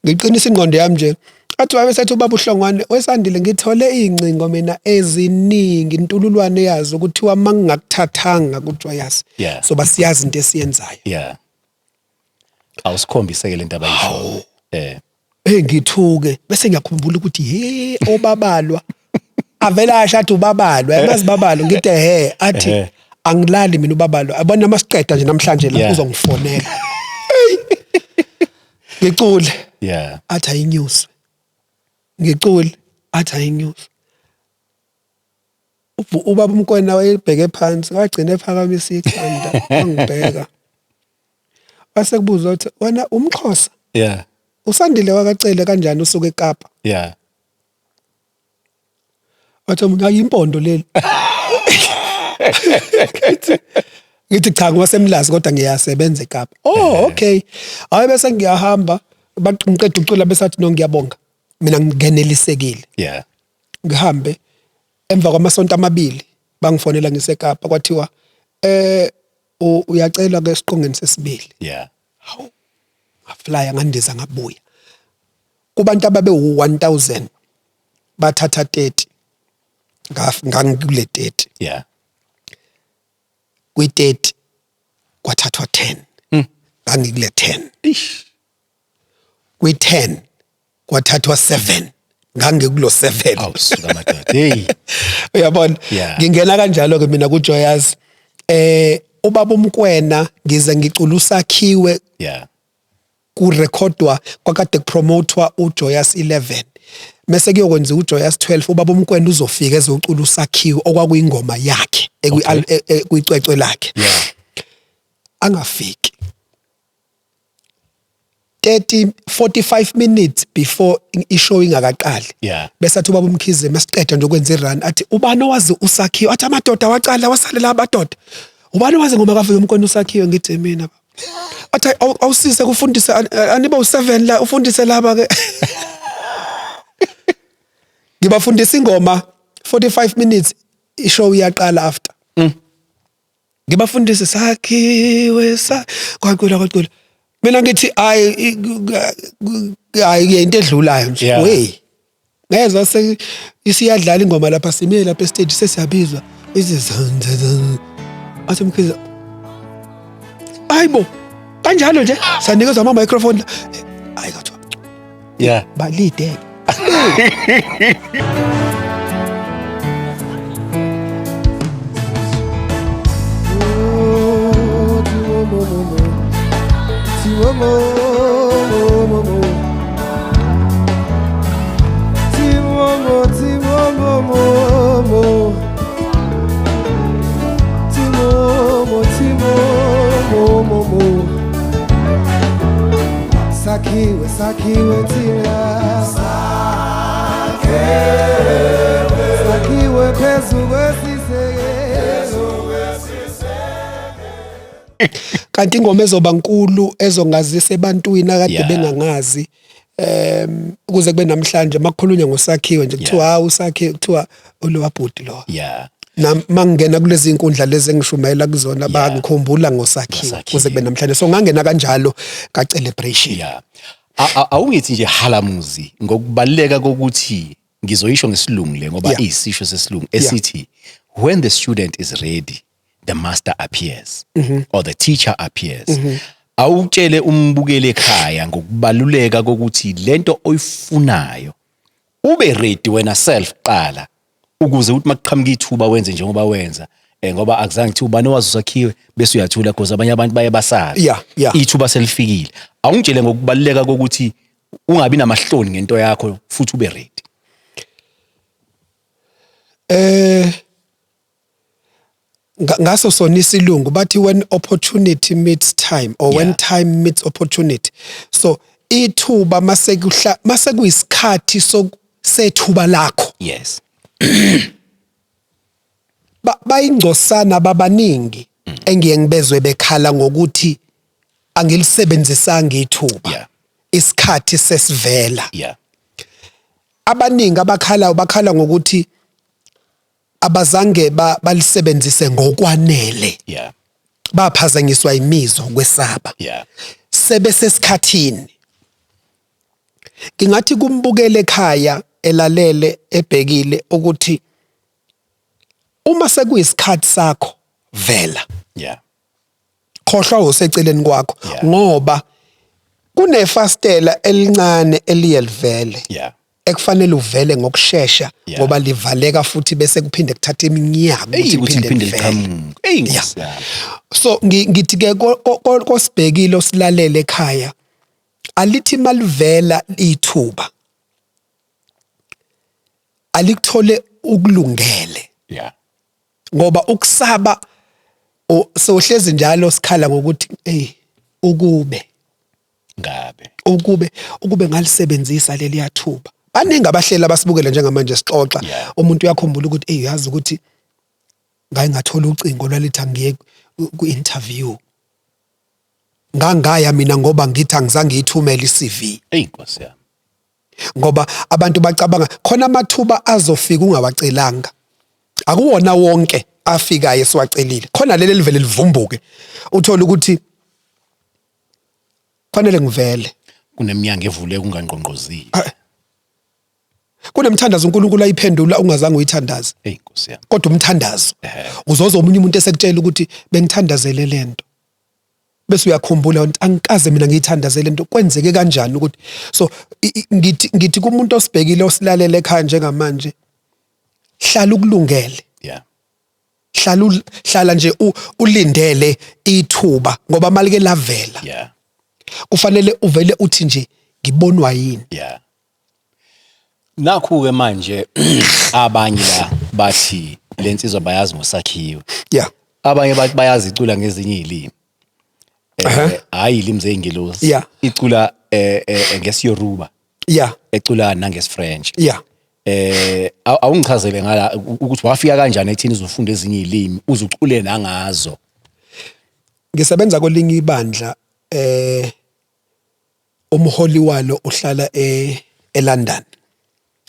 ngiqinisa ingqondo yami nje. Athi wayesethi ubaba uHlongwane weSandile ngithole incingo mina eziningi intululwane yazo ukuthi mangingakuthathanga kuthiwa yazi so basiyazi into esiyenzayo. Awusikhombise ke lento abayisho. Ngithuke bese ngiyakhumbula ukuthi obabalwa avela ashathi ubabalwa yamazi babalwa ngithi athi angilali mina ubabalwa abona masiqeda nje namhlanje la uzongifonela. Ngicule athi ayinyuswe. Ngicule athi ayinyuswe. Ubaba uMkwena wayebheke phansi wagcina ephakamisa ikhanda angibheka. Base kubuza ukuthi wena umXhosa? uSandile wakacele kanjani usuke eKapa? Yeah. Wathi mina yimpondo leli. Ngithi cha ngosemlazi kodwa ngiyasebenza eKapa. Oh okay. Hayi bese ngiyahamba baqinqeda ucula besathi no ngiyabonga. Mina ngingenelisekile. Yeah. Ngihambe emva kwamasonto amabili bangifonela ngiseKapa kwathiwa uyacela ke siqongeni sesibili. Yeah. Hawu. Ngaflya ngandiza ngabuya. Kubantu ababe u1000 bathatha 30. Ngangikule 30. Yeah. Kwi-30 kwathathwa 10. Ngangikule 10. Ish. Kwi-10 kwathathwa 7. Ngangikulo 7. Awusuka madoda. Hey. Uyabona? Ngingena kanjalo ke mina kuJoyous. Ubaba uMkwena ngize ngicula uSakhiwe. Yeah. Kurekhodwa kwakade kupromotwa uJoyous 11. Mase kuyokwenza uJoyous 12 ubaba uMkwena uzofika ezocula uSakhiwe okwakuyingoma yakhe ekuyicwecwe lakhe. Yeah. Angafiki 45 minutes before ishow ingakaqali. Yeah. Bese athi ubaba uMkhize masiqeda nje ukwenza irun athi ubani owazi uSakhiwe athi amadoda waqala wasalela abadoda. Ubani owazi ngoma kaVuyo uMkwena uSakhiwe ngithi mina athi awusise kufundisa aniba u7 la ufundise laba ke. Ngibafundisa ingoma 45 minutes ishow iyaqala after. Ngibafundisa Sakhiwe kwaqula. Mina ngithi hayi into edlulayo nje. Wey. Ngezwe se isiyadlala ingoma lapha simile lapha stage sesiyabizwa izizandla. Athi Mkhize ayibo kanjalo nje sanikezwa ama microphone hayi kathiwa. Yeah. Balide. Sakhiwe Sakhiwe thina Sakhiwe phezu kwesisekelo. Kanti ingoma ezoba nkulu ezongazisa ebantwini akade bengangazi ukuze kube namhlanje makukhulunywa ngoSakhiwe nje kuthiwa hawu uSakhiwe kuthiwa olowabhudi lo. Yeah. Mangena kulezi inkundla lezi engishumayela kuzona bangikhumbula ngoSakhiwe kuze kube namhlanje so ngangena kanjalo ka celebration. Yeah. Awungithi nje halamuzi ngokubaleka kokuthi ngizoyisho ngesilungu le ngoba isisho sesilungu esithi when the student is ready the master appears or the teacher appears. awutshele umbukele ekhaya ngokubaluleka kokuthi lento oyifunayo ube ready wena self qala ukuze uthi makuqhamuka ithuba wenze njengoba wenza ngoba akuzange kuthi ubani owazi usakhiwe bese uyathula because abanye abantu baye basazi Yeah. ithuba selifikile awungitshele ngokubaluleka kokuthi ungabi namahloni ngento yakho futhi ube ready ngaso sona isilungu bathi when opportunity meets time or when time meets opportunity so ithuba masekuyisikhathi sethuba lakho yes bayingcosana babaningi engiye ngibezwe bekhala ngokuthi angilisebenzisanga ithuba isikhathi sesivela abaningi bakhala ngokuthi abazange balisebenzise ngokwanele baphazanyiswa imizwa kwesaba sebesesikhathini ngingathi kumbukele ekhaya elalele ebhekile ukuthi uma sekuyisikhathi sakho vela khohlwa useceleni kwakho ngoba kunefastela elincane eliyelivele ekufanele uvele ngokusheshsha ngoba livaleka futhi bese kuphinde kuthatha iminyaka ukuthi liphinde livele so ngithi ke kosibhekile osilalele ekhaya alithi malivela ithuba alikuthole ukulungele ngoba ukusaba sohlezi njalo sikhala ngokuthi ukube ngalisebenzisa leli yathuba baningi abahlela basibukele njengamanje sixoxa umuntu uyakhumbula ukuthi uyazi ukuthi ngaye ngathola ucingo lwalithi angiye ku-interview ngangaya mina ngoba ngithi angizange ngiyithumele i-CV Nkosi yami ngoba abantu bacabanga khona amathuba azofika ungawacelanga akuwona wonke afikayo esiwacelile khona leli livele livumbuke uthola ukuthi fanele ngivele kuneminyango evule kungangqongqozile kunemthandazo uNkulunkulu ayiphendula ungazange uyithandaze Nkosi yami kodwa umthandazo uzoza omunye umuntu esekutshela ukuthi bengithandazele lento bese uyakhumbula ukuthi angikaze mina ngiyithandazele lento kwenzeke kanjani ukuthi so ngithi kumuntu osibhekile osilalele ekhaya njengamanje hlala ukulungele hlala nje ulindele ithuba ngoba malike lavela kufanele uvele uthi nje ngibonwa yini nakho ke manje abanye la bathi lensizwa bayazi ngosakhiwe abanye bathi bayazi icula ngezinye izilimi hayi ilimi zeingilosi icula ngesiyoruba ecula nangesifrench awungichazele ngala ukuthi wafika kanjani ekuthini uzofunda ezinye izilimi uzucule nangazo ngisebenza kwelinye ibandla umholi walo uhlala eLondon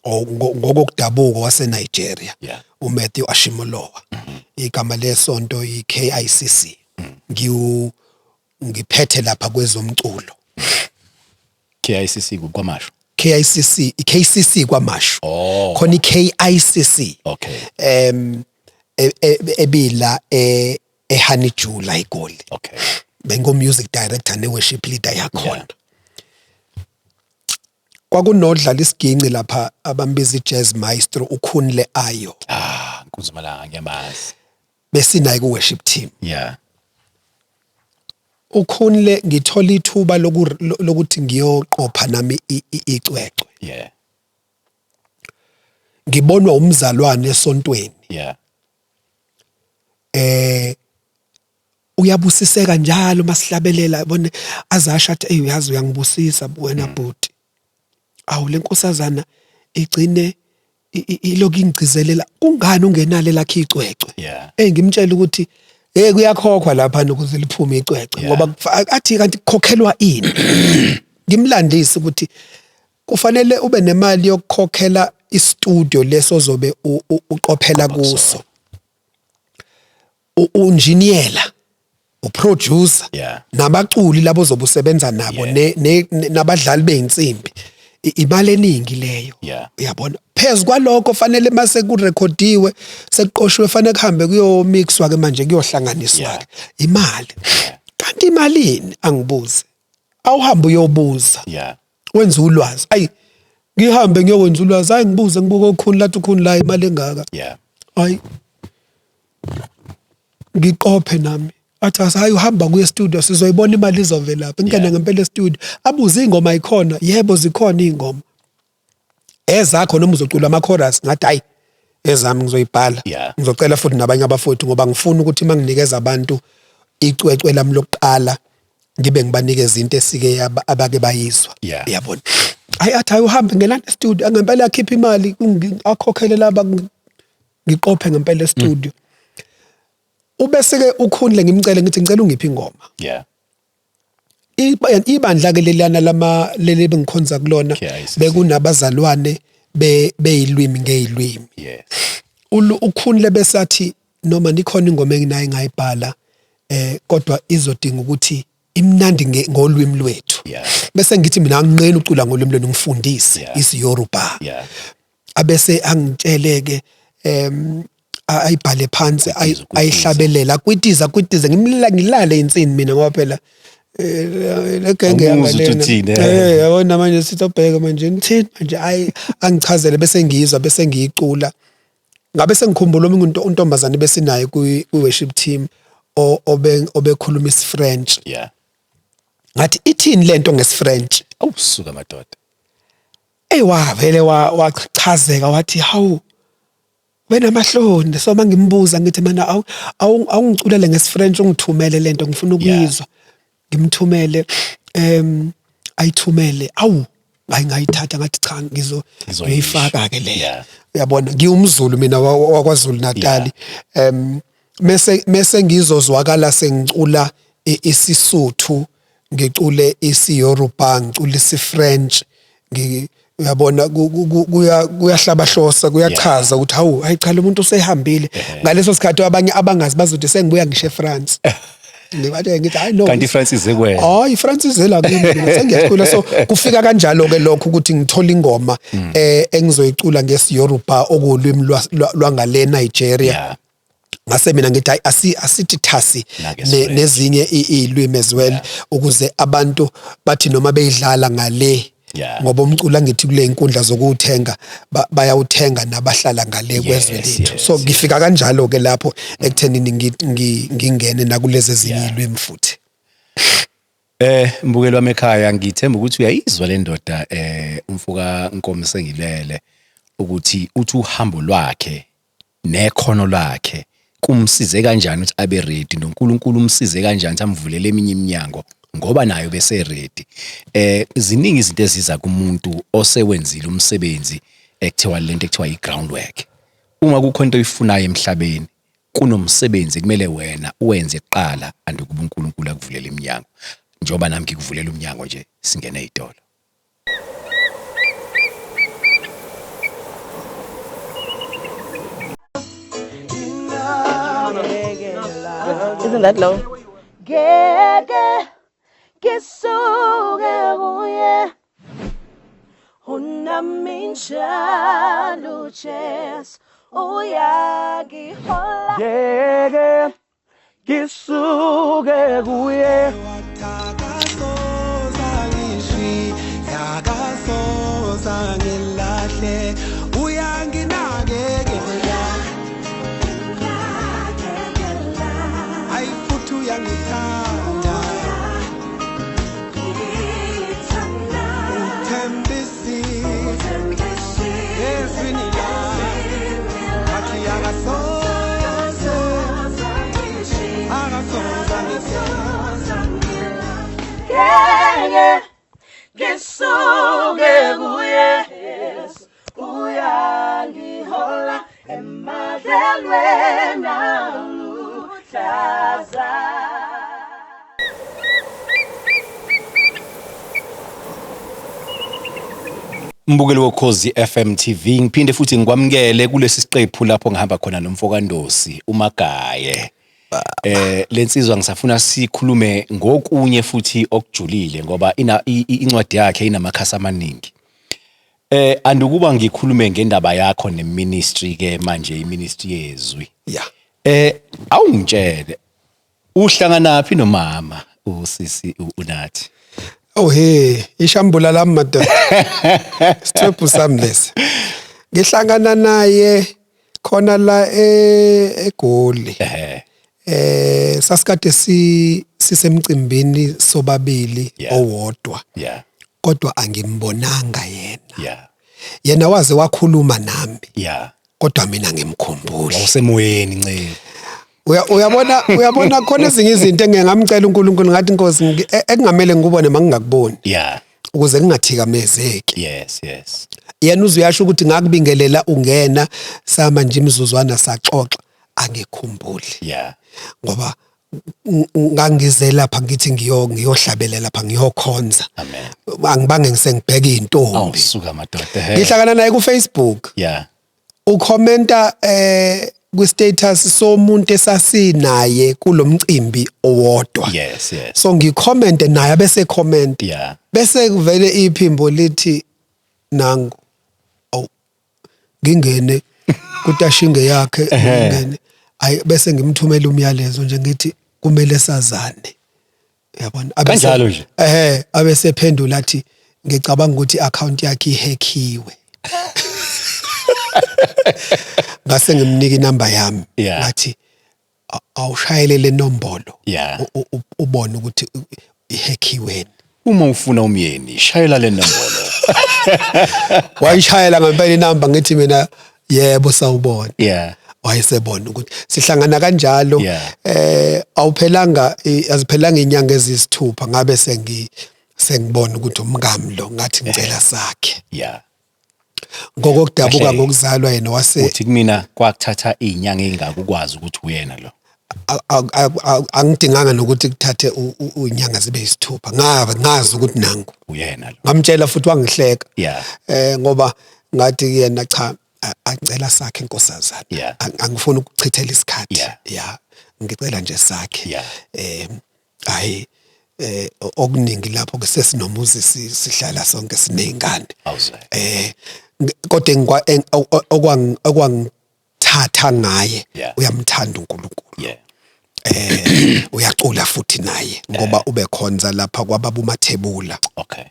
ngokudabuka waseNigeria uMatthew Ashimolowa igama lesonto iKICC ngiphethe lapha kwezomculo KICC kwaMashu KCC kwaMashu khona iKICC ebila eHoneydew la eGoli bengo music director ne worship leader yakhona kwakunodlala isiginci lapha abambiza jazz maestro uKhunle Ayo Nkuzimalanga ngiyamazi besinayi ku worship team uKhunle ngithola ithuba lokuthi ngiyoqopha nami icwecwe ngibonwa umzalwane esontweni uyabusiseka njalo masihlabelela yabona azasho athi uyazi uyangibusisa wena bhuti awu lenkosazana igcine iloku ingcizelela kungani ungenale lakhe icwecwe ngimtshela ukuthi kuyakhokhwa lapha ukuze liphume icwecwe ngoba athi kanti kukhokhelwa ini ngimlandisa ukuthi kufanele ube nemali yokukhokhela istudio leso zobe uqophela kuso uinjiniyela uproducer nabaculi labo zobe usebenza nabo nabadlali beinsimbi imali eningi leyo uyabona phezulu kwalokho fanele mase kurekhodiwe sekuqoshwe fanele kuhambe kuyomixwa ke manje kuyohlanganiswa imali kanti imalini angibuze awuhambe uyobuza Yeah. wenza ulwazi ayi ngihambe ngiyokwenza ulwazi hayi ngibuze ngibuka okhuni lathi ukhuni la imali engaka Yeah. hayi ngiqophe nami athi hayi uhamba kuye studio sizoyibona imali izovela lapha ngene ngempela studio abuze ingoma ikhona yebo zikhona ingoma ezakho noma uzocula ama chorus ngathi hayi ezami ngizoyibhala Yeah. ngizocela futhi nabanye abafowethu ngoba ngifuna ukuthi manginikeza abantu icwecwe lami lokuqala ngibe ngibanikeza into esike abake bayizwa Yeah. yabona athi uhambe ngelanda studio ngempela akhipha imali akhokhele laba ngiqophe ngempela studio ubese ke ukhundle ngimcele ngithi ngicela ungiphi ingoma Yeah. ibandla ke lelana leli bengikhonza kulona bekunabazalwane beyilwimi ngezilwimi Yes. ukhunle besathi noma nikhona ingoma enginayo ngayibhala kodwa izodinga ukuthi imnandi ngolwimi lwethu Yeah. bese ngithi mina nginqena ucula ngolwimi lwenu ngifundise Yeah. isiyoruba Yeah. abese angitsheleke ayibhale phansi ayihlabelela kwitiza ngilale insini mina ngoba phela legenge yangalena yabona manje sithobheka manje ngithini manje angichazele bese ngiyizwa bese ngiyicula ngabe sengikhumbula umuntu untombazane besinayo kwi-worship team obekhuluma isi-French Yeah. ngathi ithini lento ngesi-French Awusuka madoda. wavele wachazeka wathi hawu wena mahlonde so mangimbuza ngithi mina awungiculele ngesi-French ungithumele lento ngifuna ukuyizwa ngimthumele ayithumele ngayithatha ngathi cha ngizoyifaka ke leya uyabona ngiwumZulu mina wakwaZulu Natal mese ngizozwakala sengicula isiSuthu ngicule isiYoruba ngicule isiFrench uyabona kuyahlabahlosa kuyachaza ukuthi hawu hayiqhala umuntu usehambile ngaleso sikhathi abanye abangazi bazothi sengibuya ngisho eFrance ngibathi ngithi hayi no kanti iFrance izekwena hayi iFrance izela kimi sengiyacula so kufika kanjalo ke lokho ukuthi ngithola ingoma engizoyicula ngesiYoruba okulwimi lwangale Nigeria ngase mina ngithi asithi thasi nezinye izilwimi as well ukuze abantu bathi noma beyidlala ngale ngoba umculo ngithi kule inkundla zokuthenga bayawuthenga nabahlala ngale kwezwe lethu so ngifika kanjalo ke lapho ekuthenini ngingene nakulezi ezinye izilwimi futhi mbukelo wami ekhaya ngithemba ukuthi uyayizwa le ndoda umfuka Nkomo Sengilele ukuthi uthi uhambo lwakhe nekhono lakhe kumsize kanjani ukuthi abe ready noNkulunkulu umsize kanjani amvulele eminye iminyango ngoba nayo bese ready ziningi izinto eziza kumuntu osewenzile umsebenzi ekuthiwa lento ekuthiwa igroundwork uma kukhona into oyifunayo emhlabeni kunomsebenzi kumele wena uwenze kuqala andikuba uNkulunkulu akuvulela iminyango njoba nami ngikuvulela umnyango nje singena ezitolo. Isn't that low? Gege kisuke kuye unaminsha luches uyagihola Gege kisuke kuye yakasoza ngilahle uyanginakekela hayi futhi uyangithanda uthembisi ezwini lami wathi akasoza Gege kisuke kuye uyangihola emadlelweni aluhlaza. Mbukelo wokhozi FM TV ngiphinde futhi ngikwamukele kulesi siqephu lapho ngihamba khona nomfokandosi uMagaye. Lensizwa ngisafuna sikhulume ngokunye futhi okujulile ngoba incwadi yakhe inamakhasi amaningi. Andukuba ngikhulume ngendaba yakho neministry ke manje iministry yezwi. Yeah. Awungitshele uhlangana phi nomama usisi uNathi? Oh hey, ishambula lami madoda. Sithephu sami lesi. Ngihlangana naye khona la eGoli. Sasikade sisemcimbini sobabili owodwa. Yeah. Kodwa angimbonanga yena. Yeah. Yena waze wakhuluma nami. Yeah. Kodwa mina ngimkhumbula. Awusemoyeni ncane. Uyabona khona ezinye izinto engingamcela uNkulunkulu ngathi Nkosi ekungamele ngikubone mangingakuboni. Yeah. Ukuze ngingathikamezeki. Yes. Yena uzuyasho ukuthi ngakubingelela ungena sama nje imizuzwana saxoxa angikhumbuli. Yeah. Ngoba ngangizela lapha ngithi ngiyohlabelela lapha ngiyokhonza. Amen. Angibange ngisengibheka izintombi. Awusuka madoda. Ngihlangana naye ku Facebook. Yeah. Ukhomenta ku status somuntu esasinaye kulomcimbi owodwa. Yes. So ngicommente naye bese comment. Yeah. Bese kuvele iphimbo lithi nangu ngingene kutashinge yakhe ngingene bese ngimthumela umyalezo nje ngithi kumele sazane. Uyabona kanjalo nje abese phendula athi ngicabanga ukuthi account yakhe ihackiwe. Ngase ngimnika inamba yami ngathi awushayele le nombolo ubone ukuthi ihackiwe. Uma ufuna umyeni shayela le nombolo. Wayishayela ngempela inamba ngithi mina yebo sawubona. Yeah. Wayesebona ukuthi sihlangana kanjalo awuphelanga aziphelanga inyanga ezisithupha ngabe sengibona ukuthi umngami lo ngathi ngicela sakhe. Yeah. Ngokudabuka ngokuzalwa yena wase uthi kumina kwakuthatha izinyanga ezingaka ukwazi ukuthi uyena lo. Angidinganga nokuthi kuthathe unyanga zibe isithupha ngazi ukuthi nangu uyena lo. Ngamtshela futhi wangihleka. Yeah. Ngoba ngathi yena cha acela sakhe inkosazana. Yeah. Angifuni ukuchithela isikhathi. Yeah. Ngicela nje sakhe. Yeah. Hayi okuningi lapho ke sesinomuzi sihlala sonke sinezingane. Awuzwe. Kodwa okwangithatha ngaye uyamthanda uNkulunkulu. Yeah. Uyacula futhi naye ngoba ubekhonza lapha kwababa uMathebula. Okay.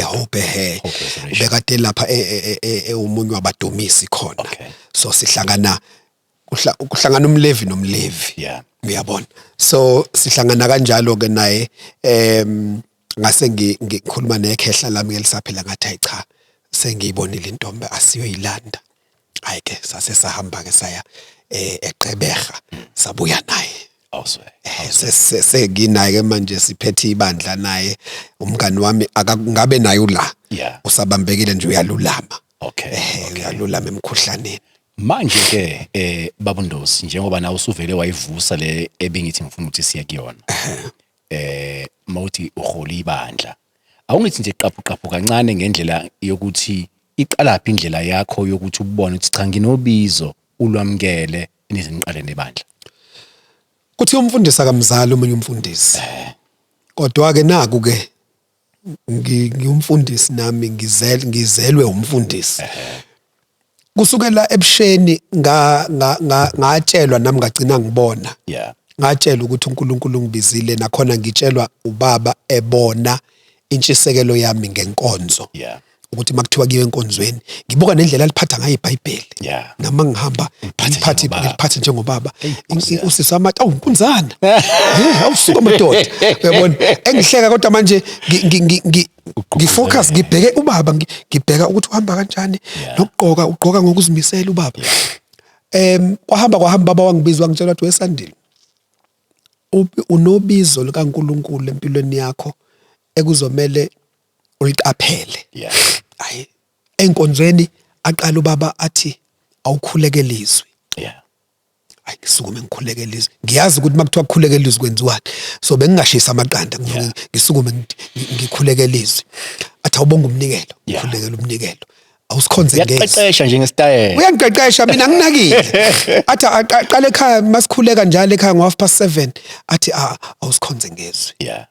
Hope ubekade lapha umunye wabadumisi khona. So sihlangana kuhlangana umlevi nomlevi. Yeah. Uyabona. So sihlangana kanjalo ke naye ngase ngikhuluma nekhehla lami ngelisaphela ngathi hayi cha sengiyibonile intombi asiyoyilanda. Hayi ke sase sahamba ke saya eGqeberha sabuya naye. Awuzwe. Senginaye ke manje siphethe ibandla naye umngani wami ngabe nayo la. Usabambekile nje uyalulama. Okay. Uyalulama emkhuhlaneni. Manje ke babundosi njengoba nawe usuvele wayivusa le ebingithi ngifuna ukuthi siya kuyona. Mawuthi uholi ibandla. Awungithi nje qaphu kancane ngendlela yokuthi iqalaphi indlela yakho yokuthi ubone ukuthi cha nginobizo ulwamkele nizinqale nebandla. Kuthi umfundisi akamzali omunye umfundisi. Kodwa ke naku ke ngiyumfundisi nami ngizelwe umfundisi. Kusukela ebusheni ngatshelwa nami ngagcina ngibona. Yeah. Ngatshelwa ukuthi uNkulunkulu ngibizile nakhona ngitshelwa ubaba ebona intshisekelo yami ngenkonzo. Yeah. Ukuthi makuthiwa kiwe enkonzweni ngibuka nendlela aliphatha ngayo iBhayibheli. Yeah. Nama ngihamba ngiphathe njengobaba. Usisi wami awunkunzana. Awusuka madoda. Uyabona engihleka kodwa manje ngifocus ngibheke ubaba ngibheka ukuthi uhamba kanjani ugqoka ngokuzimisela ubaba. Kwahamba baba wangibizwa ngitshela ukuthi wesandile. Unobizo likaNkulunkulu empilweni yakho ekuzomela uliqaphele. Yeah. Hayi enkonzweni aqala ubaba athi awukhulekele izwi. Yeah. Hayi ngisukume ngikhulekele izwi. Ngiyazi ukuthi makuthiwa kukhulekele izwi kwenziwani. So bengingashisa amaqanda ngisukume ngikhulekele izwi. Athi awubonga umnikelo, ukhulekele umnikelo. Awusikhonze ngeke. Uyaqeqesha nje ngesitayela. Uyangiqeqesha mina nginakile. Athi aqale ekhaya masikhuleka njalo ekhaya ngo7:30 athi awusikhonze ngezwi. Yeah.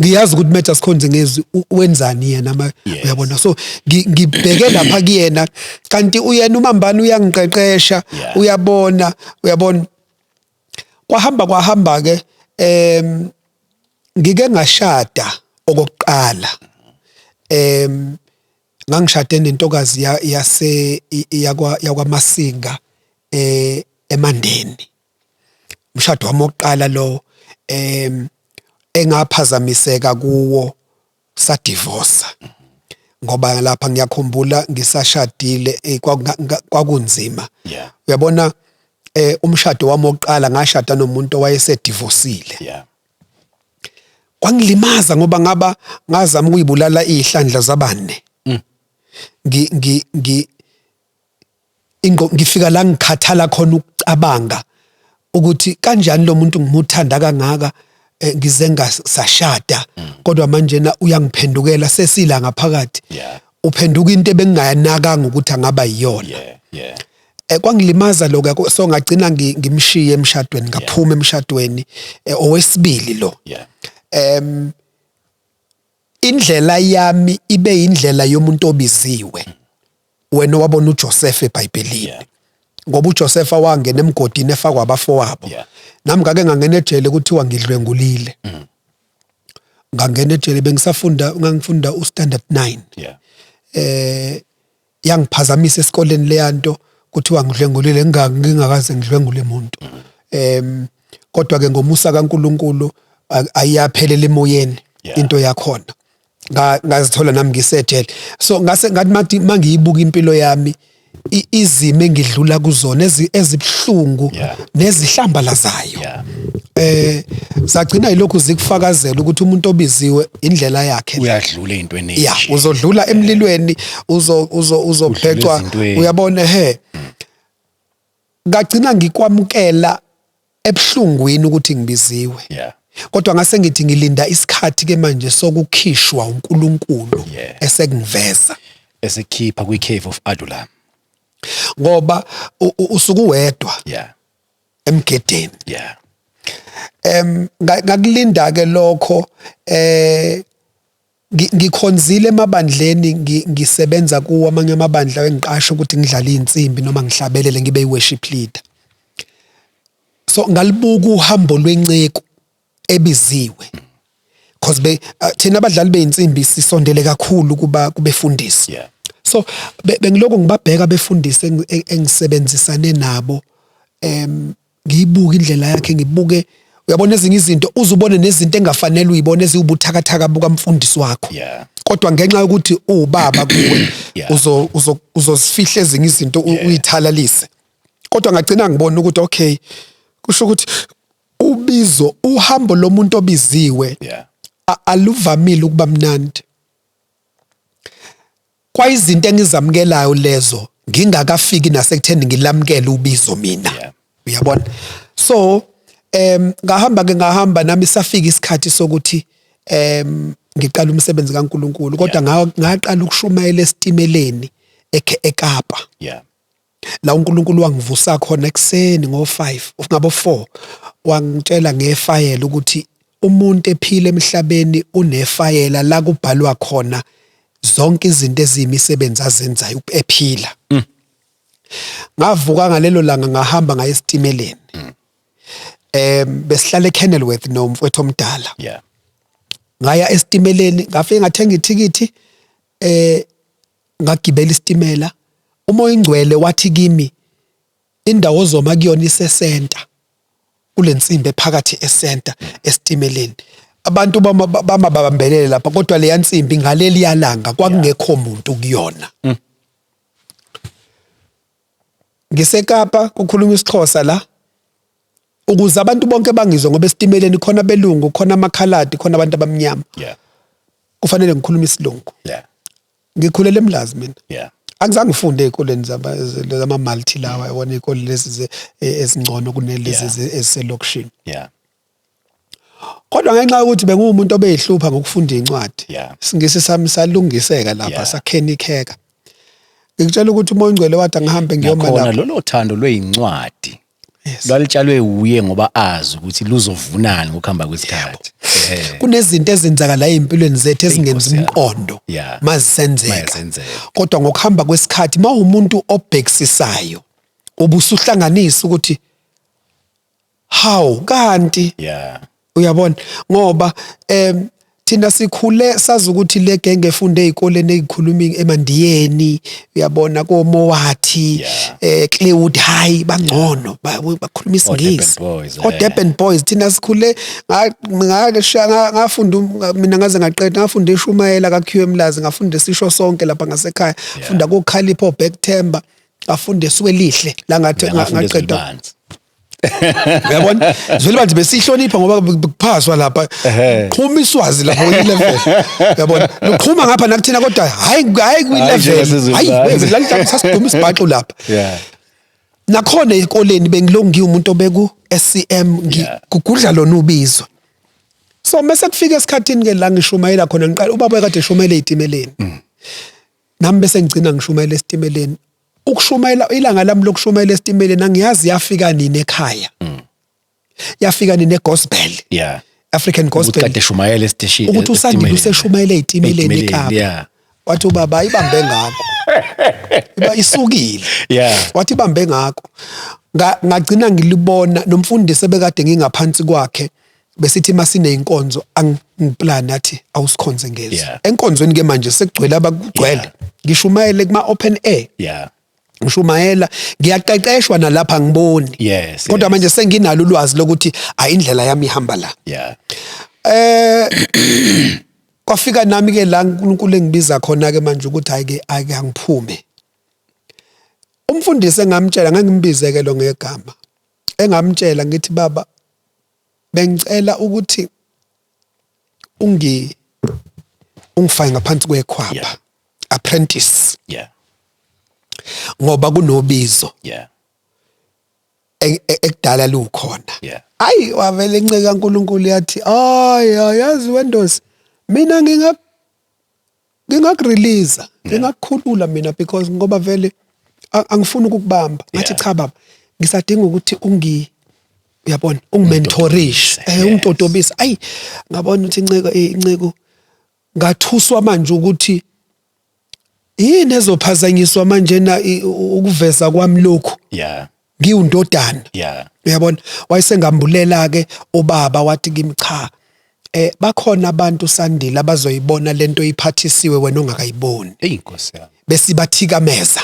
Ngiyazi ukuthi manje asikhonze ngezwi wenzani yena uyabona so ngibheke lapha kuyena kanti uyena uMambani uyangiqeqesha uyabona kwahamba ke ngike ngashada okokuqala ngangishade nentokazi yakwaMasinga eMandeni. Umshado wami wokuqala lo engaphazamiseka kuwo sadivorce ngoba lapha ngiyakhumbula ngisashadile kwakunzima. Uyabona umshado wami wokuqala ngashada nomuntu owayesedivorcile. Kwangilimaza ngoba ngazama ukuyibulala ihlandla zabane. Ngifika la ngikhathala khona ukucabanga ukuthi kanjani lo muntu ngimuthanda kangaka ngize ngasashada kodwa manje na uyangiphendukela sesila ngaphakathi uphenduka into ebengingayanakanga ukuthi angaba yiyona. Kwangilimaza lokho so ngagcina ngimshiye emshadweni ngaphuma emshadweni owesibili lo. Indlela yami ibe indlela yomuntu obiziwe wena wabona uJoseph eBhayibhelini ngoba uJoseph wangena emgodini efakwa abafowabo nami ngake ngangena ejele kuthiwa ngidlwengulile ngangena ejele ngangifunda uStandard 9 yangiphazamisa esikoleni leyanto kuthiwa ngidlwengulile ngingakaze ngidlwengule umuntu kodwa ke ngomusa kaNkuluNkulu ayaphelela emoyeni into yakhona ngazithola nami ngisejele. So ngase ngathi mangiyibuka impilo yami izimo engidlula kuzona ezibhlungu nezihlambalazayo sagcina yilokhu zikufakazela ukuthi umuntu obiziwe indlela yakhe uyadlula ezintweni ezinje. Uzodlula emlilweni uzobhecwa uyabona ngagcina ngikwamukela ebhlungwini ukuthi ngibiziwe. Kodwa ngase ngithi ngilinda isikhathi ke manje sokukhishwa uNkulunkulu esengiveza esekhipha kwi-cave of Adullam ngoba usuku wedwa emgedeni. Ngakulinda ke lokho ngikhonzile emabandleni ngisebenza kuwo amanye amabandla engiqasha ukuthi ngidlale insimbi noma ngihlabelele ngibe worship leader. So ngalibuka uhambo lwenceko ebiziwe because thina abadlali beinsimbi sisondele kakhulu kuba kubefundisi. So bengiloko ngibabheka befundisi engisebenzisane nabo ngiyibuka indlela yakhe ngibuke uyabona ezinye izinto uzubone nezinto engafanele uyibone eziwubuthakathaka buka mfundisi wakho kodwa ngenxa yokuthi ubaba kuwe uzozifihla ezinye izinto uyithalalise kodwa ngagcina ngibona ukuthi okay kusho ukuthi ubizo uhambo lomuntu obiziwe aluvamile ukuba mnandi kwa izinto engizamukelayo lezo ngingakafiki nasekutheni ngilamkele ubizo mina uyabona. So ngahamba nami safika isikhathi sokuthi ngiqala umsebenzi kaNkuluNkulu kodwa ngaqala ukushumayela esitimeleni eKapa la uNkulunkulu wangivusa khona ekseni ngo5 ngabo 4 wangitshela ngefayela ukuthi umuntu ephila emhlabeni unefayela la kubhalwa khona zonke izinto eziyimisebenzi azenzayo ephila. Ngavuka ngalelo langa ngahamba ngaye esitimeleni besihlala eKenilworth nomfowethu omdala ngaya esitimeleni ngafike ngathenga ithikithi ngagibela isitimela umoya ingcwele wathi kimi indawo ozoma kuyona isesenta kulensimbi ephakathi esenta esitimeleni abantu bamabambelele lapha kodwa le yansimbi ngaleli yalanga kwakungekho umuntu kuyona. Ngisekapa kukhuluma isiXhosa la ukuze abantu bonke bangizwe ngoba esitimeleni khona belungu khona amakhaladi khona abantu abamnyama kufanele ngikhulume isilungu. Ngikhulele eMlazi mina angizange ngifunde ezikoleni zama multi lawa yabona izikole lezi ezingcono kunelezi eziselokishini. Kodwa ngenxa ukuthi bengumuntu obeyihlupha ngokufunda incwadi singisi sami salungiseka lapha sakhenikheka ngikutshela ukuthi umoya ingcwele wathi ngihambe ngiyoma lapha khona lolo thando lweyincwadi lwalitshalwe uye ngoba azi ukuthi luzovunana ngokuhamba kwesikhathi. Kunezinto ezenzakala empilweni zethu ezingenza umqondo mazisenzeka kodwa ngokuhamba kwesikhathi mawumuntu obhekisisayo ubusuhlanganisa ukuthi how kanti uyabona ngoba thina sikhule sazi ukuthi le genge efunde ezikoleni ezikhuluma eMandiyeni uyabona koMowathi Clearwood High bangcono bakhuluma isingisi Durban Boys thina sikhule ngafunda mina ngaze ngaqeda ngafunda eShumayela kaQM Mlazi ngafunda esisho sonke lapha ngasekhaya funda koKhalipho Backtember ngafunda eSwelihle la ngathi ngaqeda uyabona zwele bantu besihlonipha ngoba kuphaswa lapha qhuma iswazi lapha ku-level uyabona uqhuma ngapha nakuthina kodwa hayi ku-level hayi la ngithatha sasiduma isibhaxu lapha nakhona ezikoleni bengilongu ngiwumuntu obeku SCM ngigudla lona ubizo so mase kufika esikhathini ke la ngishumayela khona ngiqala ubaba ekade eshumayela ezitimeleni nami bese ngicina ngishumayela esitimeleni ukushumayela ilanga lami lokushumayela esitimeleni angiyazi yafika nini ekhaya yafika nini egospel African gospel ukade shumayela estation ukuthi usandile useshumayela ezitimeleni eKapa wathi ubaba ibambe ngakho iba isukile wathi ibambe ngakho ngagcina ngilibona nomfundisi ebekade ngingaphansi kwakhe besithi masine inkonzo angiplan athi awusikhonze ngezwe enkonzweni ke manje sekugcwele abakugcwele ngishumayele kuma open air ngishumayela ngiyaqeqeshwa nalapha ngiboni kodwa manje senginalo ulwazi lokuthi indlela yami ihamba la kwafika nami ke la uNkulunkulu engibiza khona ke manje ukuthi ake angiphume umfundisi engamtshela ngangimbize lo ngegama engamtshela ngithi baba bengicela ukuthi ungifake ngaphansi kwekhwapha apprentice ngoba kunobizo ekudala lukhona wavele inceke kaNkulunkulu yathi yazi wendosi mina ngingakurelease ngingakukhulula mina because ngoba vele angifuni ukukubamba ngathi cha baba ngisadinga ukuthi uyabona ungimentorish ungitotobisa ngabona ukuthi inceko ngathuswa manje ukuthi yini ezophazanyiswa manje na ukuveza kwami lokho ngiwundodana uyabona wayesengambulela ke ubaba wathi kimi cha bakhona abantu sandile abazoyibona lento iphathisiwe wena ongakayiboni inkosi yami bese bathikameza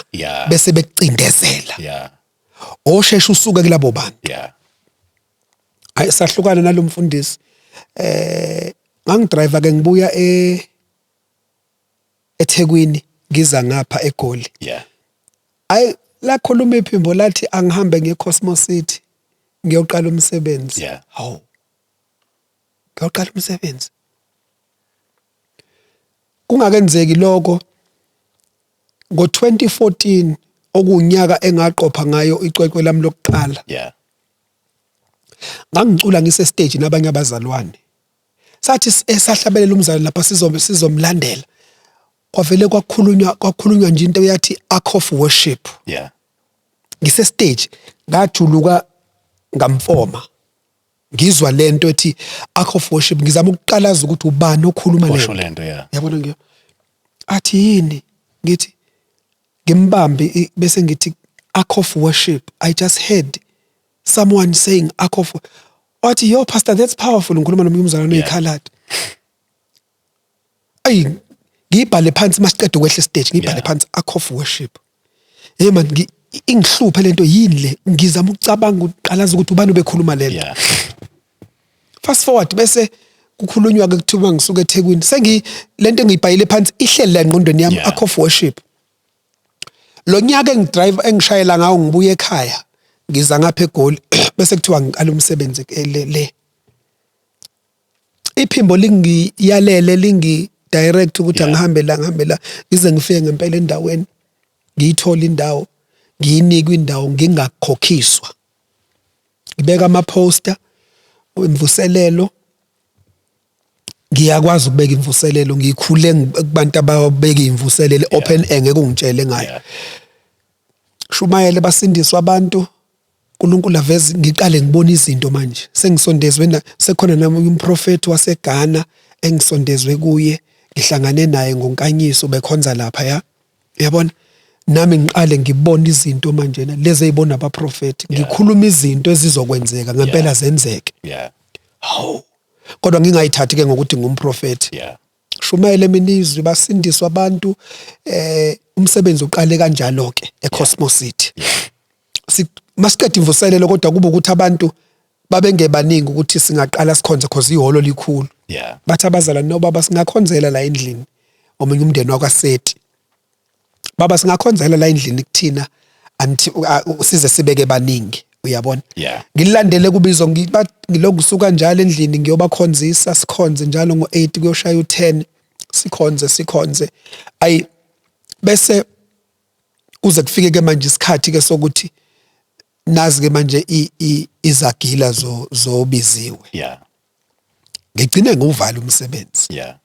bese bekucindezela osheshe usuke kulabo bantu sahlukana nalomfundisi ngangidriver ke ngibuya eThekwini ngiza ngapha eGoli la khuluma iphimbo lathi angihambe ngeCosmos City ngiyoqala umsebenzi ngiyaqala umsebenzi kungakenzeki lokho ngo2014 okunyaka engaqopha ngayo icwecwe lami lokuqala ngangicula ngise stage nabanye abazalwane sathi esahlabelela umzali lapha sizomlandela kwavele kwakhulunywa nje into yathi act of worship ngise stage ngajuluka ngamfoma ngizwa lento ethi act of worship ngizama ukuqalaza ukuthi ubani okhuluma lento yabona ngiyo athi yini ngithi ngimbambe bese ngithi act of worship I just heard someone saying act of wathi yo pastor that's powerful ngikhuluma nomzalwane oyikhaladi ngibhale phansi masiqeda ukwehla stage ngibhale phansi act of worship man ingihluphe lento yini le ngizama ukucabanga uqalaza ukuthi ubani bekhuluma lento fast forward bese kukhulunywa ke kuthiwa ngisuka eThekwini lento engiyibhayile phansi ihleli la engqondweni yami act of worship lo nyaka engishayela ngawo ngibuye ekhaya ngiza ngapha eGoli bese kuthiwa ngiqala umsebenzi le iphimbo lingiyalele direct ukuthi angihambe la ngize ngifike ngempela endaweni ngiyithola indawo ngiyinikwe indawo ngingakhokhiswa ngibeka ama-poster imvuselelo ngiyakwazi ukubeka imvuselelo ngikhule kubantu ababeka imvuselelo open air ngeke ungitshele ngayo Shumayele basindiswa abantu uNkulunkulu aveze ngiqale ngibona izinto manje sengisondezwe sekhona nami umprofeti waseGhana engisondezwe kuye ngihlangane naye ngonkanyiso bekhonza lapha yabona nami ngiqale ngibona izinto manje lezi ezibona abaprofeti ngikhuluma izinto ezizokwenzeka ngempela zenzeke kodwa ngingayithathi ke ngokuthi ngumprofeti. Yeah. Shumayele minizwi basindiswa abantu umsebenzi uqale kanjalo ke eCosmos City. Masiqeda imvuselelo kodwa kube ukuthi abantu babengebaningi ukuthi singaqala sikhonze cause ihholo likhulu. Yeah. Bathi abazalwane nobaba singakhonzela la endlini omunye umndeni wakwaSethi. Baba singakhonzela la endlini kuthina size sibeke baningi uyabona. Yeah. Ngilandele kubizo ngilokhu suka njalo endlini ngiyobakhonzisa sikhonze njalo ngo8 kuyoshaya u10 sikhonze ayi bese kuze kufike ke manje isikhathi ke sokuthi nazi ke manje izagila zobiziwe. Yeah. Ngigcine nguvala umsebenzi. Yeah.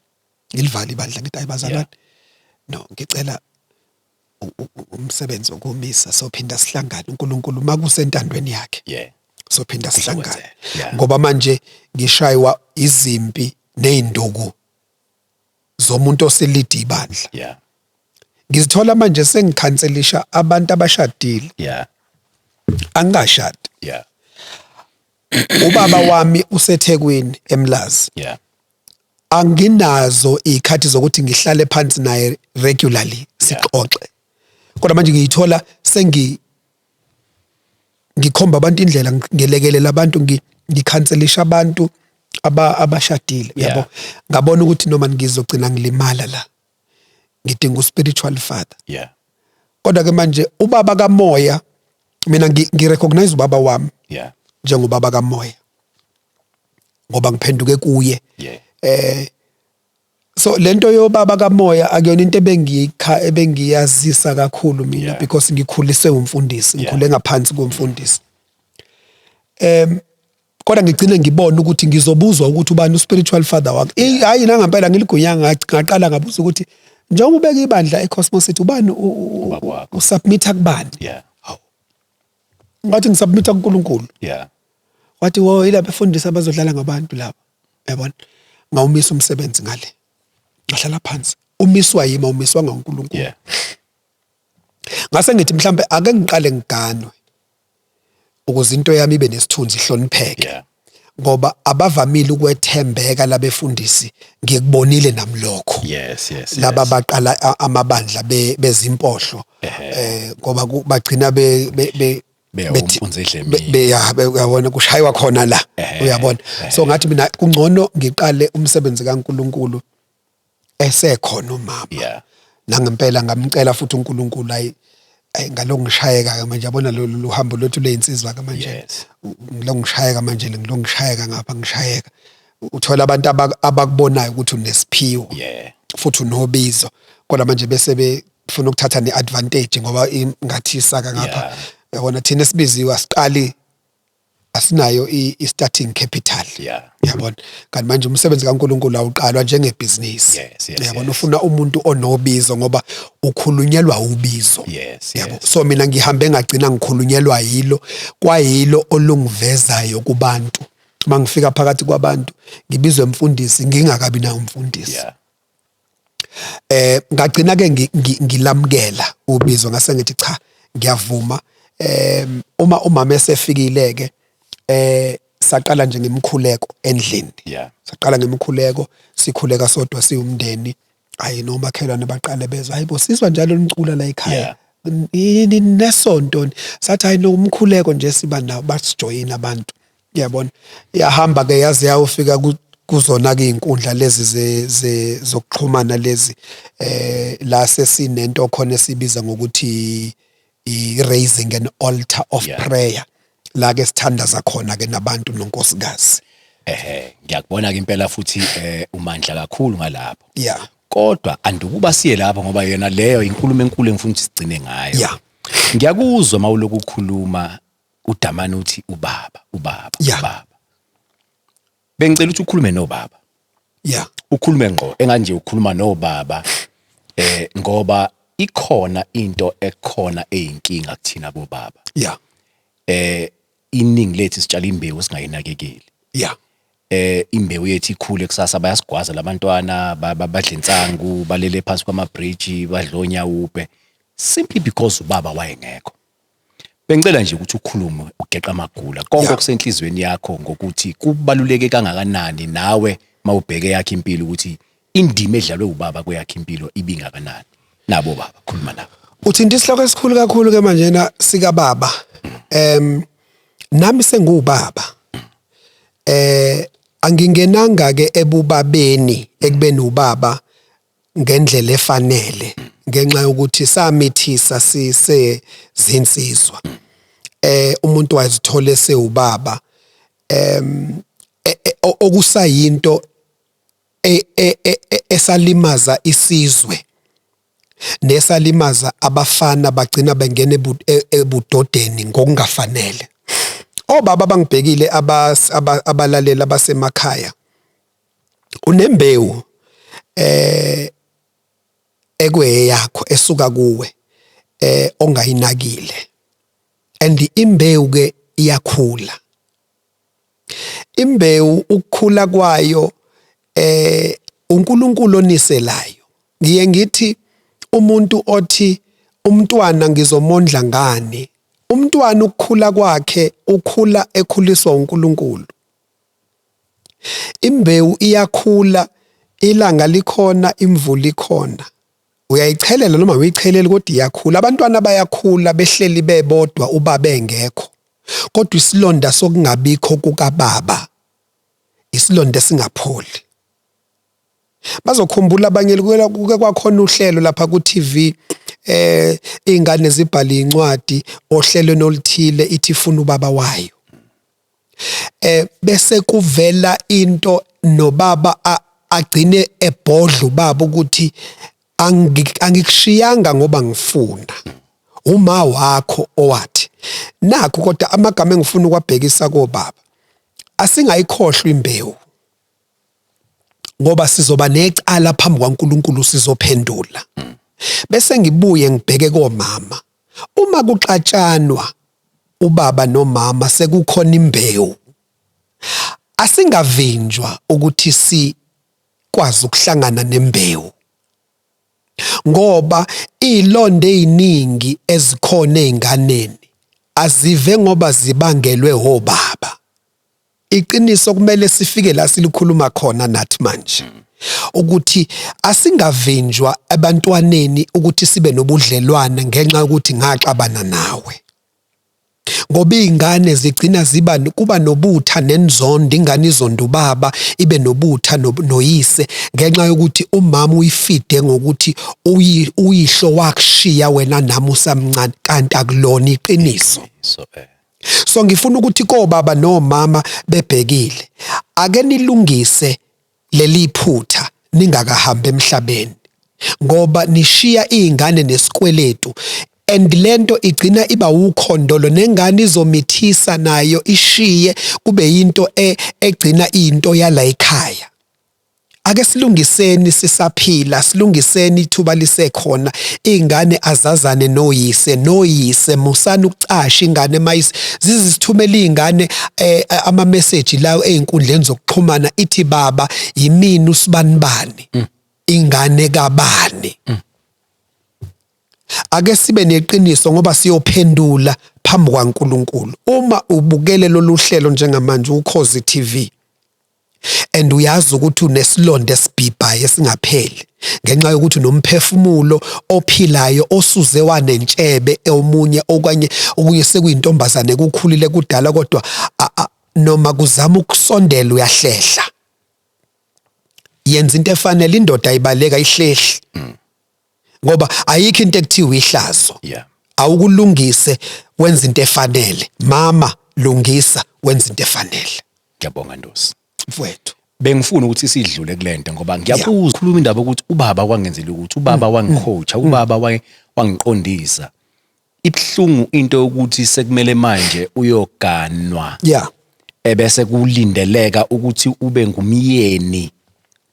Ngilivala ibandla ngithi ayibazalwane. No, ngicela umsebenzi wokumisa sophinda sihlangane uNkulunkulu makusentandweni yakhe. Yeah. Sophinda sihlangane. Yeah. Ngoba manje ngishaywa izimpi nezinduku zomuntu oselidi ibandla. Yeah. Ngizithola manje sengikhanselisha abantu abashadile. Yeah. Angashadi. Yeah. Ubaba wami useThekwini eMlazi. Yeah. Anginazo ikhathi zokuthi ngihlale phansi naye regularly sixoxe. Kodwa manje ngiyithola ngikhomba abantu indlela ngelekelela abantu ngikhanselisha abantu abashadile yabo. Ngabona ukuthi noma ngizogcina ngilimala la. Ngidinga uspiritual father. Yeah. Kodwa ke manje ubaba kaMoya mina ngirecognize ubaba wami. Yeah. Njengobaba kaMoya. Ngoba ngiphenduke kuye. Yeah. So lento yobaba kaMoya akuyona into ebengiyazisa kakhulu mina. Yeah. Because ngikhulise umfundisi, ngikhule ngaphansi komfundisi. Kodwa ngigcine ngibona ukuthi ngizobuzwa ukuthi ubani uspiritual father wakhe. Hayi nangempela ngiligunyanga ngaqala ngabuza ukuthi njengoba ubeka ibandla eCosmos City ubani usubmita kubani? Yeah. Ngathi ngisubmita kuNkulunkulu. Yeah. Wathi wo yilapha efundisa abazodlala ngabantu lapha. Yabona? Ngawumisa umsebenzi ngale. Ngahlala phansi. Umiswa yima umiswanga uNkulunkulu. Yeah. Ngase ngithi mhlambe ake ngiqale ngiganwe. Ukuze into yami ibe nesithunzi ihlonipheke. Yeah. Ngoba abavamile ukwethembeka labefundisi ngikubonile namlokho. Yes. Laba baqala amabandla bezimpohlo. Ngoba bagcina uyabona kushaywa khona la uyabona. So ngathi mina kungcono ngiqale umsebenzi kaNkulunkulu esekhona umama. Yeah. Nangempela ngamcela futhi uNkulunkulu ayi ngaloko ngishayeka manje yabona lo hambo lwethu leyinsizwa ke manje ngilongishayeka manje ngilongishayeka ngapha ngishayeka uthola abantu abakubonayo ukuthi unesiphiwo futhi unobizo kodwa manje bese befuna ukuthatha neadvantage ngoba ngathi isaka ngapha yabona thina sibiziwe asiqali asinayo i-starting capital. Yabona kanti manje umsebenzi kaNkulunkulu awuqalwa njengebusiness. Yabona ufuna umuntu onobizo ngoba ukhulunyelwa ubizo. Yabo so mina ngihambe ngagcina ngikhulunyelwa yilo kwayilo olungivezayo kubantu mangifika phakathi kwabantu ngibizwe umfundisi ngingakabi na umfundisi. Ngagcina ke ngilamkela ubizo ngase ngithi cha ngiyavuma. Uma umama esefikile ke saqala nje ngemkhuleko endlini. Saqala ngemkhuleko sikhuleka sodwa siwumndeni hayi nomakhelwane baqale bezwe hayibo sizwa njalo umcula la ekhaya yini nesonto sathi hayi no umkhuleko nje siba nawo basijoyina abantu yabona yahamba ke yaze yawufika kuzona ke izinkundla lezi zokuxhumana lezi la sesinento khona esibiza ngokuthi i-raising an altar of prayer la ke sithandaza khona ke nabantu nonkosikazi. Ngiyakubona ke impela futhi umandla kakhulu ngalapho. Yeah. Kodwa andukuba siye lapha ngoba yena leyo inkulumo enkulu engifuna ukuthi sigcine ngayo. Yeah. Ngiyakuzwa mawuloku ukukhuluma uDamani uthi ubaba. Bengicela ukuthi ukhulume nobaba. Yeah. Ukhulume ngqo enganje ukhuluma nobaba ngoba ikhona into ekhona eyinkinga kuthina bobaba. Yeah. Iningi lethu sitshala imbewu singayinakekeli. Yeah. Imbewu yethu ikhule kusasa bayasigwaza labantwana badla insangu balele phansi kwamabridge badlonya uphe simply because ubaba wayengekho. Bengicela nje ukuthi ukhulume ugeqa amagula konke okusenhlizweni yakho ngokuthi kubaluleke kangakanani nawe mawubheke yakhe impilo ukuthi indima edlalwe ubaba kweyakhe impilo ibingakanani nabo baba khuluma nabo. Uthinta isihloko esikhulu kakhulu ke manje na sika baba. Nami sengubaba. Angingenanga ke ebubabeni ekubeni ubaba ngendlela efanele ngenxa yokuthi samithisa sise zinsizwa. Umuntu wazithola sewubaba okusayinto esalimaza isizwe nesalimaza abafana bagcina bengene ebudodeni ngokungafanele. Obaba bangibhekile abalalela basemakhaya unembewu ekweyakho esuka kuwe ongayinakile and imbewu ke iyakhula. Imbewu ukukhula kwayo uNkulunkulu oniselayo. Ngiye ngithi umuntu othi umntwana ngizomondla ngani, umntwana ukukhula kwakhe ukhula ekhuliswa uNkulunkulu. Imbewu iyakhula, ilanga likhona, imvula ikhona. Uyayichelela noma uyichelele kodwa iyakhula. Abantwana bayakhula behleli bebodwa ubaba engekho. Kodwa isilonda sokungabikho kukababa isilonda singapholi. Bazokhumbula abanye kuke kwakhona uhlelo lapha ku TV ingane zibhala incwadi ohlelweni oluthile ithi funa ubaba wayo. Bese kuvela into nobaba agcine ebhodla ubaba ukuthi angikushiyanga ngoba ngifuna. Uma wakho owathi nakho kodwa amagama engifuna ukwabhekisa kobaba. Asingayikhohlwa imbewu. Ngoba sizoba necala phambi kwaNkulunkulu sizophendula. Bese ngibuye ngibheke komama. Uma kuxatshanwa ubaba nomama sekukhona imbewu. Asingavinjwa ukuthi sikwazi ukuhlangana nembewu. Ngoba izilonde eziningi ezikhona einganeni azive ngoba zibangelwe obaba. Iqiniso kumele sifike la silikhuluma khona nathi manje ukuthi asingavinjwa abantwaneni ukuthi sibe nobudlelwane ngenxa ukuthi ngaxabana nawe. Ngoba izingane zigcina kuba nobutha nenzondo, ingane izonda ubaba ibe nobutha noyise ngenxa yokuthi umama uyifide ngokuthi uyihlo wakushiya wena nami usamncane kanti akulona iqiniso. So ngifuna ukuthi kobaba nomama bebhekile ake nilungise leli phutha ningakahambi emhlabeni ngoba nishiya izingane nesikweletu and lento igcina iba ukhondolo nengane izomithisa nayo ishiye kube yinto egcina into yala ekhaya. Ake silungiseni sisaphila, silungiseni ithuba lisekhona, izingane azazane noyise musana ukucasha ingane mayise zizithumela izingane ama message lawo einkundleni zokuxhumana ithi baba yimini usibanibani ingane kabani. Ake sibe neqiniso ngoba siyophendula phambi kwaNkulunkulu. Uma ubukele lolu hlelo njengamanje uKhozi TV and uyazi ukuthi unesilonda esibhibhayo esingapheli ngenxa yokuthi unomphefumulo ophilayo osuze wanentshebe omunye okunye sekuyintombazane kukhulile kudala kodwa noma kuzama ukusondela uyahlehla. Yenza into efanele, indoda ayibaleka ihlehli ngoba ayikho into ekuthiwa ihlazo. Awukulungise wenza into efanele, mama lungisa wenza into efanele. Ngiyabonga Ndosi mfowethu. Bengifuna ukuthi sidlule kulento ngoba ngiyabuza ukukhuluma indaba ukuthi ubaba wangenzela ukuthi ubaba wangicoacha, ubaba wangiqondisa. Ibhlungu into ukuthi sekumele manje uyoganwa. Ebese kulindeleka ukuthi ube ngumyeni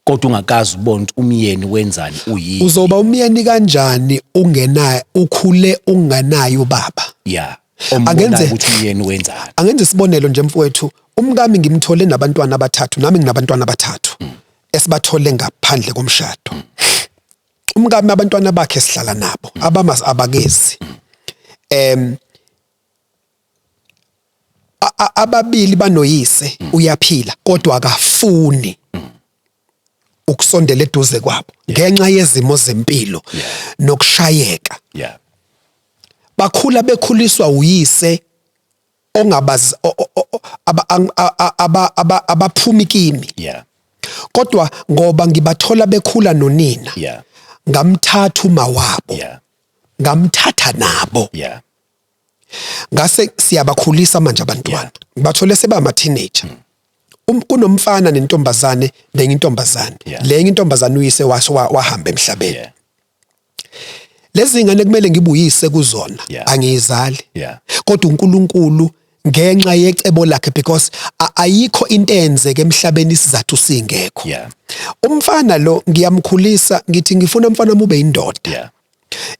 kodwa ungakazi ubona ukuthi umyeni wenzani uyini. Uzoba umyeni kanjani ungenayo ukhule unganayo baba? Angenze ukuthi umyeni wenzani. Angenze isibonelo nje mfowethu. Umkami ngimthole nabantwana abathathu, nami nginabantwana abathathu esibathole ngaphandle komshado. Umkami abantwana bakhe sihlala nabo, abakezi. ababili banoyise uyaphila kodwa akafuni ukusondela eduze kwabo ngenxa yezimo zempilo nokushayeka. Yeah. Bakhula bekhuliswa uyise ongabazi abaphumi kimi. Yeah. Kodwa ngoba ngibathola bekhula nonina. Yeah. Ngamthatha uma wabo. Yeah. Ngamthatha nabo. Yeah. Ngase siyabakhulisa manje abantwana. Ngibathole sebama teenager. Kunomfana nentombazane nenye intombazane. Lenye intombazane uyise wahamba emhlabeni. Yeah. Lezi ngane kumele ngibuyise kuzona angizali. Kodwa uNkulunkulu ngenxa yecebo lakhe because ayikho into enzeke emhlabeni isizathu singekho. Umfana lo ngiyamkhulisa ngithi ngifuna umfana mube indoda.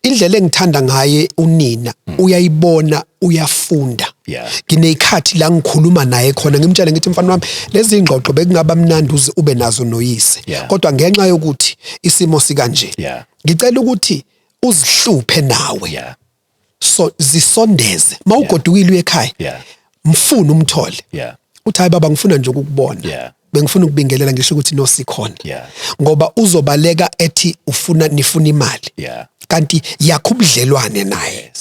Indlela engithanda ngaye unina uyayibona uyafunda. Ngineyikhathi la ngikhuluma naye khona ngimtshela ngithi mfana wami lezi ingxoxo bekungaba mnandi ube nazo noyise kodwa ngenxa yokuthi isimo sikanje ngicela ukuthi uzihluphe nawe. So zisondeze mawugodukile ekhaya mfuna umthole. Uthi hayi baba ngifuna nje ukukubona. Bengifuna ukubingelela ngisho ukuthi no sikhona. Ngoba uzobaleka ethi nifuna imali. Kanti yakho ubudlelwane naye.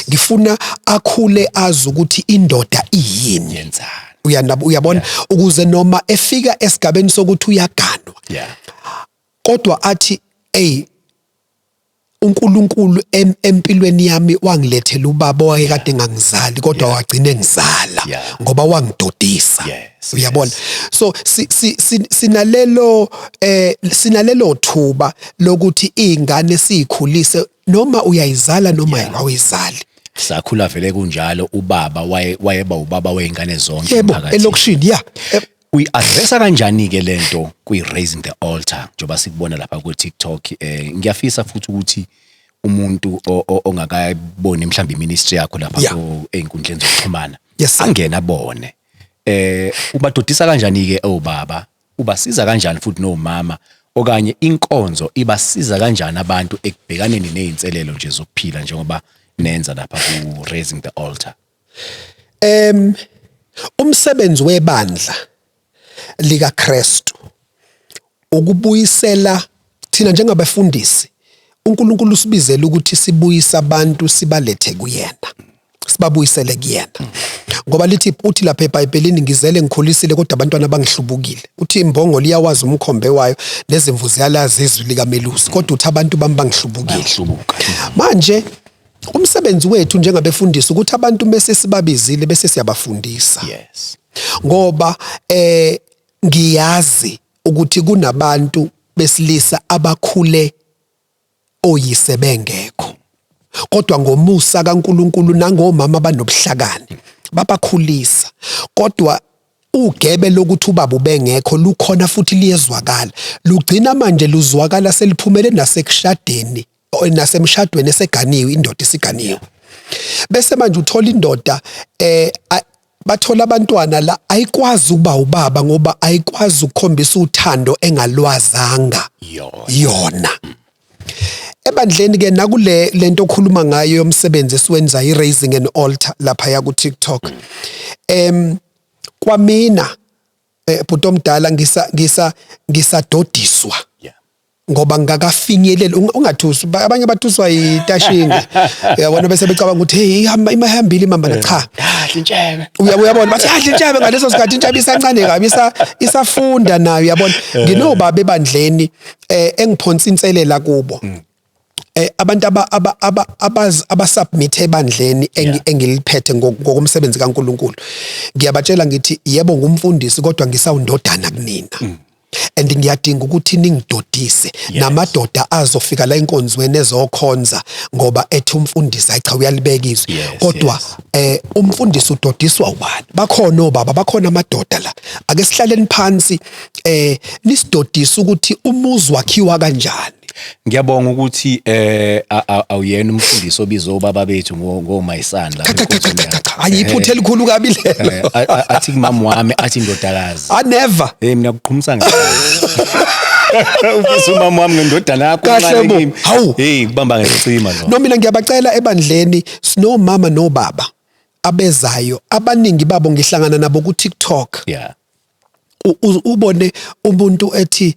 Ngifuna akhule azi ukuthi indoda iyini yenzani. Uyabona ukuze noma efika esigabeni sokuthi uyaganwa. Kodwa athi uNkulunkulu empilweni yami wangilethela ubaba owayekade ngangizali kodwa wagcina engizala ngoba wangidodisa. Uyabona so sinalelo thuba lokuthi izingane sikhulise noma uyayizala noma awuyizali. Sakhula vele kunjalo ubaba wayeba ubaba weingane zonke emphakathini. Elokishini uyi-addressa kanjani ke lento kwi-raising the altar njoba sikubona lapha ku TikTok. Ngiyafisa futhi ukuthi umuntu ongakayiboni mhlawumbe iministry yakho lapha einkundleni zokuxhumana angena abone ubadodisa kanjani ke obaba, ubasiza kanjani futhi nomama okanye inkonzo ibasiza kanjani abantu ekubhekaneni nezinselelo nje zokuphila njengoba nenza lapha ku raising the altar. Umsebenzi webandla lika Kristu ukubuyisela thina njengabafundisi. uNkulunkulu usibizela ukuthi sibuyise abantu sibalethe kuyena, sibabuyisele kuyena. Ngoba uthi lapha eBhayibhelini ngizele ngikhulisile kodwa abantwana bangihlubukile. Uthi imbongo liyawazi umkhombe wayo nezimvu ziyalazi izwi likamelusi kodwa uthi abantu bami bangihlubukile. Manje umsebenzi wethu njengabefundisi ukuthi abantu bese sibabizile bese siyabafundisa. Ngoba ngiyazi ukuthi kunabantu besilisa abakhule oyise bengekho kodwa ngomusa kaNkulunkulu nangomama abanobuhlakani babakhulisa kodwa ugebe lokuthi ubaba ubengekho lukhona futhi liyezwakala lugcina manje luzwakala seliphumele nasekushadeni nasemshadweni eseganiwe indoda esiganiwe bese manje uthola indoda bathola abantwana la ayikwazi ukuba ubaba ngoba ayikwazi ukukhombisa uthando engalwazanga yona. Ebandleni ke nakule lento okhuluma ngayo yomsebenzi esiwenza i-raising an altar lapha ya ku TikTok. Kwamina bhuti omdala ngisadodiswa ngoba ngakafinyelela ungathuswa abanye bathuswa itashinga yabona bese becabanga ukuthi hey imahambile imamba cha intshebe uyabona bathi intshebe ngaleso sikhathi intshebe isancane kabi isafunda nayo yabona nginobaba ebandleni engiphonsa inselela kubo abantu abasubmit ebandleni engiliphethe ngokomsebenzi kaNkulunkulu ngiyabatshela ngithi yebo ngumfundisi kodwa ngisawundodana kunina. And ngiyadinga ukuthi ningidodise namadoda azofika la enkonzweni ezokhonza ngoba ethi umfundisi ayicha uyalibeka izwi kodwa umfundisi udodiswa ubani bakhona obaba bakhona amadoda la ake sihlaleni phansi nisidodisa ukuthi umuzi wakhiwa kanjani. Ngiyabonga ukuthi awuyena umfundisi obizo obaba bethu ngomayisana la ayiphuthe elikhulu kabi lelo athi mama wami athi indodakazi never mina kuqhumisa ufisa umama wami ngendodana yakho kahle hey kubamba ngesicima lo no mina ngiyabacela ebandleni sinomama nobaba abezayo abaningi babo ngihlangana nabo ku TikTok Yeah. ubone umuntu ethi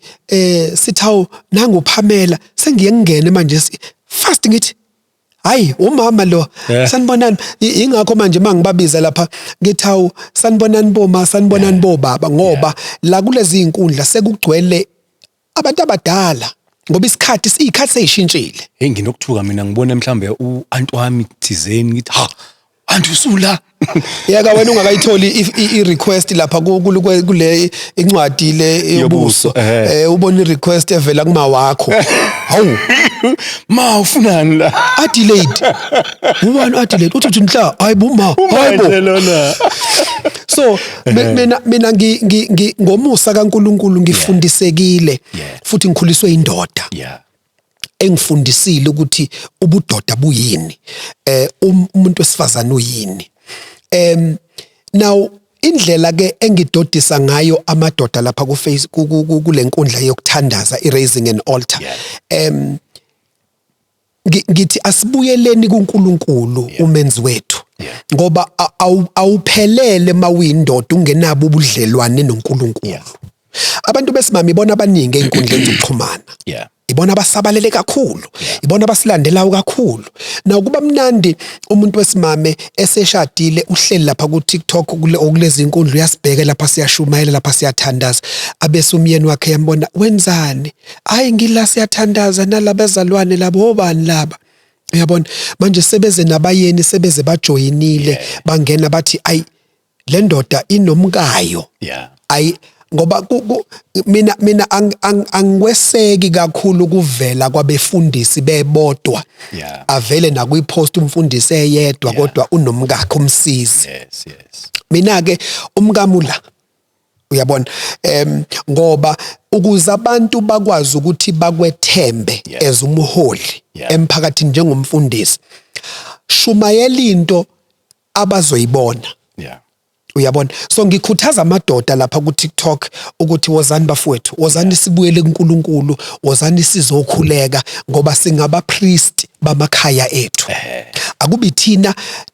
sithawu nangu Pamela sengiye ngene manje fast ngithi hayi umama lo sanibonani ingakho manje mangibabiza lapha ngithawu sanibonani boma sanibonani bobaba ngoba la kulezi inkundla sekugcwele abantu abadala ngoba isikhathi seyishintshile. Hey nginokuthuka mina ngibona mhlambe uanti wami thizeni ngithi ha anti usula yeka wena ungakayitholi i-request lapha kule incwadi le yobuso ubona i-request evela kuma wakho hawu ma ufunani la Adelaide ubani Adelaide uthi nhla hayibo ma hayibo lona so mina ngomusa kaNkuluNkulu ngifundisekile futhi ngikhuliswe indoda yeah engifundisile ukuthi ubudoda buyini umuntu wesifazana uyini now indlela ke engidodisa ngayo amadoda lapha ku Facebook kulenkundla yokuthandaza i-raising an altar ngithi asibuyeleni kuNkulunkulu umenzi wethu ngoba awuphelele mawuyindoda ungenabo ubudlelwane noNkulunkulu abantu besimami ibona abaningi einkundleni zokuxhumana yeah ibona basabalele kakhulu ibona basilandelayo kakhulu na kuba mnandi umuntu wesimame eseshadile uhleli lapha ku TikTok kulezi inkundla uyasibheka lapha siyashumayela lapha siyathandaza abese umyeni wakhe yambona wenzani hayi ngila siyathandaza nalabezalwane labo obani laba uyabona manje sebeze nabayeni sebeze bajoyinile bangena bathi ayi le ndoda inomkayo ayi ngoba mina angikweseki kakhulu kuvela kwabefundisi bebodwa avele na kuyipost umfundisi eyedwa kodwa unomkakhe umsizi mina ke umkamula uyabona ngoba ukuze abantu bakwazi ukuthi bakwethembe ezumuholi emphakathini njengomfundisi shumayela into abazoyibona uyabona so ngikhuthaza amadoda lapha ku TikTok ukuthi wozani bafowethu wozani sibuyele kuNkulunkulu wozani sizokhuleka ngoba singaba priest bamakhaya ethu akubi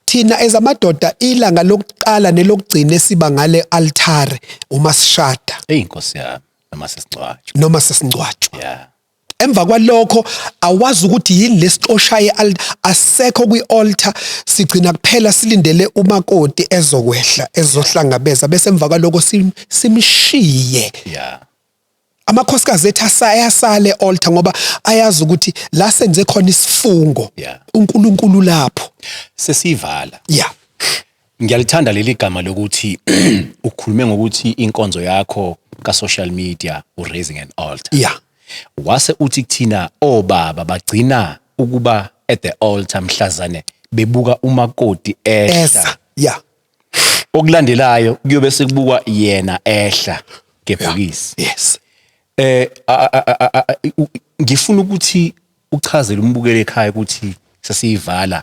thina ezamadoda ilanga lokuqala nelokugcina esiba ngale altar uma sishada inkosi yami noma sesingcwatshwa emva kwalokho awazi ukuthi yini lesixoshaye asekho kwi-altar sigcina kuphela silindele umakoti ezokwehla ezohlangabeza bese emva kwalokho simshiye amakhosikazi ethu ayasale altar ngoba ayazi ukuthi la senze khona isifungo uNkulunkulu lapho sesivala ngiyalithanda leli gama lokuthi ukhulume ngokuthi inkonzo yakho ka social media raising an altar wase uthi kuthina obaba bagcina ukuba at the altar mhlazane bebuka umakoti ehla okulandelayo kuyobe sekubukwa yena ehla ngebhokisi ngifuna ukuthi uchazele umbukele ekhaya ukuthi sesiyivala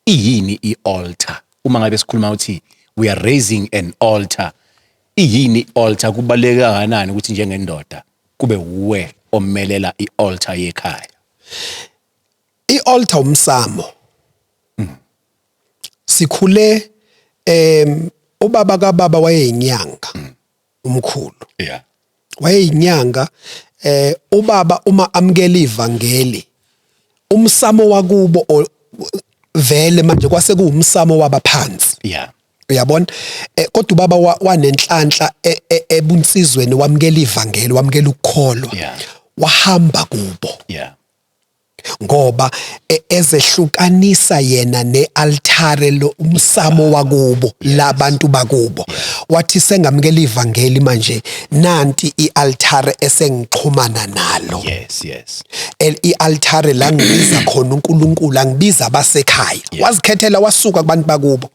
iyini i-altar uma ngabe sikhuluma ukuthi we are raising an altar iyini i-altar kubaleka kanani ukuthi njengendoda kube uwe omelela i-altar yekhaya i-altar umsamo sikhule ubaba kaBaba wayeyinyanga umkhulu wayeyinyanga ubaba uma amkela ivangeli umsamo wakubo vele manje kwase kuumsamo wabaphansi uyabona kodwa ubaba wanenhlanhla ebunsizweni wamkela ivangeli wamkela ukukholwa wahamba kubo ngoba ezehlukanisa yena nealtare lo umsamo wakubo labantu bakubo wathi sengamkela ivangeli manje nanti ialtare esengixhumana nalo ialtare la ngibiza khona uNkulunkulu angibiza abasekhaya wazikhethela wasuka kubantu bakubo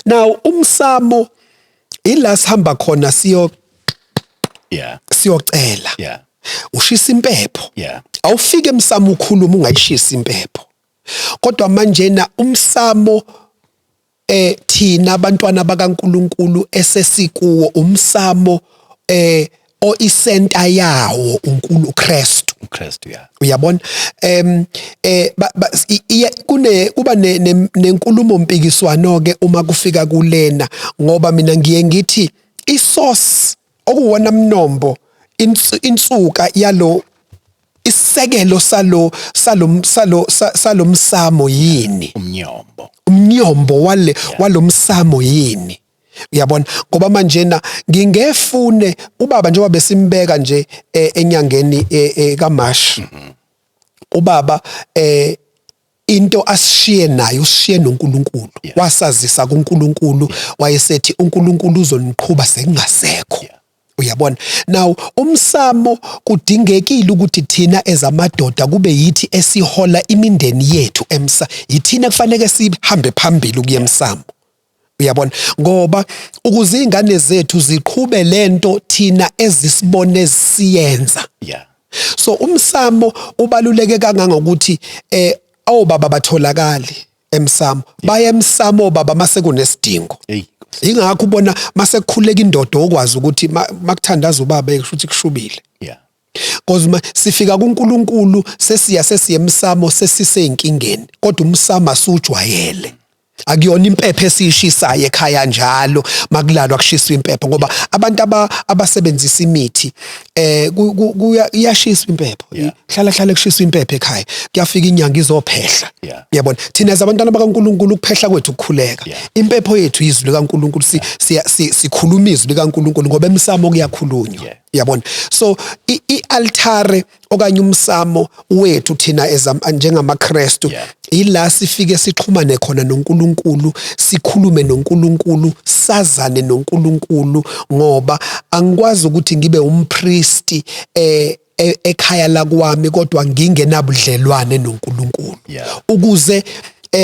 now umsamo ila sihamba khona siyocela ushisa impepho awufike emsamo ukhuluma ungayishisa impepho kodwa manje na umsamo thina abantwana bakaNkulunkulu esesikuwo umsamo o isenta yawo uNkulunkulu Kristu uKristu ya. Uyabona kuba nenkulumo mpikiswano ke uma kufika kulena ngoba mina ngiye ngithi isource okuwona mnombo insuka yalo isekelo salomsamo yini umnyombo walomsamo yini uyabona ngoba manje na ngingefune ubaba njengoba besimbeka nje enyangeni kaMashi ubaba into asishiye nayo ushiye noNkulunkulu wasazisa kuNkulunkulu wayesethi uNkulunkulu uzoniqhuba sekungasekho uyabona now umsamo kudingekile ukuthi thina ezamadoda kube yithi esihola imindeni yethu yithina kufanele sihambe phambili kuyemsamo uyabona ngoba ukuze ingane zethu ziqhube lento thina ezisibone siyenza so umsamo ubaluleke kangangokuthi obaba batholakali emsamo baya emsamo baba mase kunesidingo ingakho ubona mase kukhuleka indoda okwazi ukuthi makuthandaza ubaba ekushuthi kushubile because sifika kuNkulunkulu sesiyemsamo sesisey'inkingeni kodwa umsamo asujwayele akuyona impepho esishisayo ekhaya njalo makulalwa kushiswa impepho ngoba abantu abasebenzisa imithi iyashiswa impepho hlala kushiswa impepho ekhaya kuyafika inyanga izophehla uyabona thina zabantwana bakaNkulunkulu ukuphehla kwethu ukukhuleka impepho yethu izwi likaNkulunkulu sikhuluma izwi likaNkulunkulu ngoba emsamo kuyakhulunywa uyabona so ialtare okanye umsamo wethu thina njengamaKristu ila sifike sixhumane khona noNkulunkulu sikhulume noNkulunkulu sazane noNkulunkulu ngoba angikwazi ukuthi ngibe umpristi ekhaya lakwami kodwa ngingenabudlelwane noNkulunkulu ukuze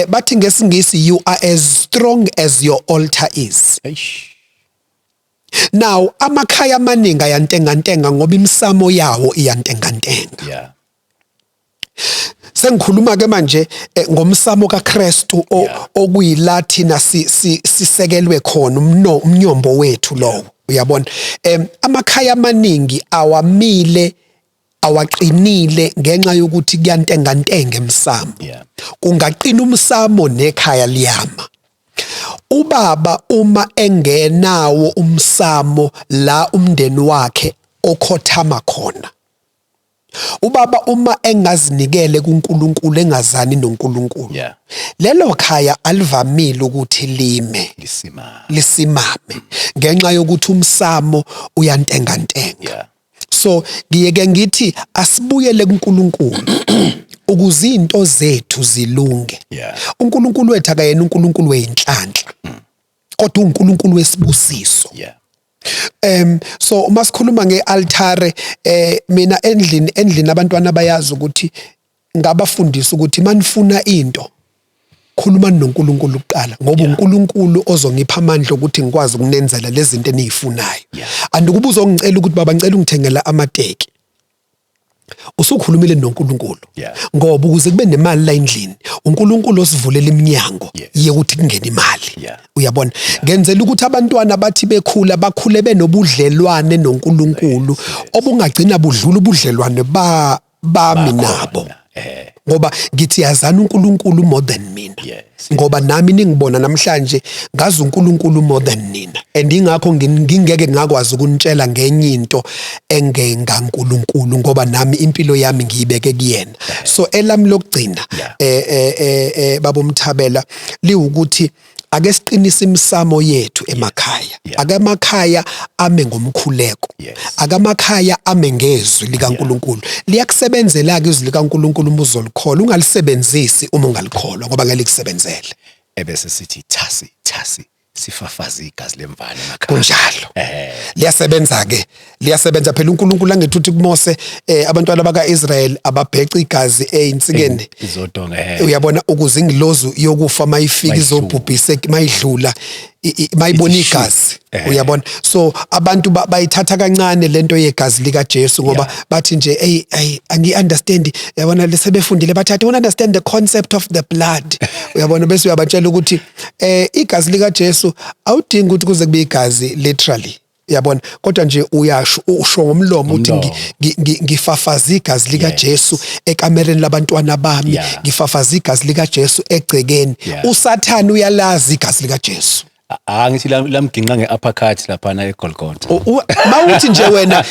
bathi ngesingisi you are as strong as your altar is. Now amakhaya amaningi ayantengantenga ngoba imsamo yawo iyantengantenga. Sengikhuluma ke manje ngomsamo kaKristu okuyilathina sisekelwe khona umnyombo wethu lowo uyabona amakhaya amaningi awamile awaqinile ngenxa yokuthi kuyantengantenga emsamo kungaqina umsamo nekhaya liyama ubaba uma engenawo umsamo la umndeni wakhe okhothama khona ubaba uma engazinikele kuNkulunkulu engazani noNkulunkulu lelo khaya alivamile ukuthi lisimame ngenxa yokuthi umsamo uyantengantenga so ngiyeke ngithi asibuyele kuNkulunkulu ukuze izinto zethu zilunge uNkulunkulu wethu akayena uNkulunkulu weinhlanhla kodwa uNkulunkulu wesibusiso so uma sikhuluma ngealtare mina endlini abantwana bayazi ukuthi ngabafundisa ukuthi manifuna into khuluma noNkulunkulu kuqala ngoba uNkulunkulu ozongipha amandla ukuthi ngikwazi ukunenzela lezi zinto enizifunayo andikubuza ongicela ukuthi baba ngicela ungithengela amateki usukhulumile noNkulunkulu ngoba ukuze kube nemali la endlini uNkulunkulu osivulela iminyango yokuthi kungene imali uyabona ngenzela ukuthi abantwana bathi bekhula bakhule benobudlelwane noNkulunkulu obungagcina budlula ubudlelwane bami nabo ngoba ngithi yazana uNkulunkulu more than mina ngoba nami ningibona namhlanje ngazi uNkulunkulu more than nina ingakho ngingeke ngakwazi ukunitshela ngenye into engengaNkulunkulu ngoba nami impilo yami ngiyibeke kuyena so elami lokugcina babo Mthabela liwukuthi ake siqinise imsamo yethu emakhaya ake emakhaya ame ngomkhuleko ake emakhaya ame ngezwi likaNkulunkulu liyakusebenzela ke izwi likaNkulunkulu uma uzolikhola ungalisebenzisi uma ungalikholwa ngoba ngeke likusebenzele ebese sithi thasi sifafaza igazi lemvana emakhaya kunjalo liyasebenza phela uNkulunkulu angethuthi kuMose abantwana bakaIsrael ababheca igazi einsikeni izodonga uyabona ukuze ingilozu yokufa mayifika izobhubhisa mayidlula mayibona igazi uyabona so abantu bayithatha kancane lento yegazi lika Jesu ngoba bathi nje angi-understand yabona lesebefundile bathi I don't understand the concept of the blood uyabona bese uyabatshela ukuthi igazi lika Jesu awudingi ukuthi kuze kube igazi literally yabona kodwa nje uyasho usho ngomlomo uthi Ngomlomo. ngifafaza igazi lika Yes. Jesu ekamereni labantwana bami Yeah. ngifafaza igazi lika Jesu egcekeni Yeah. usathane uyalazi igazi lika Jesu Ngithi lamginqa ngeuppercut laphana eGolgotha. mawuthi nje wena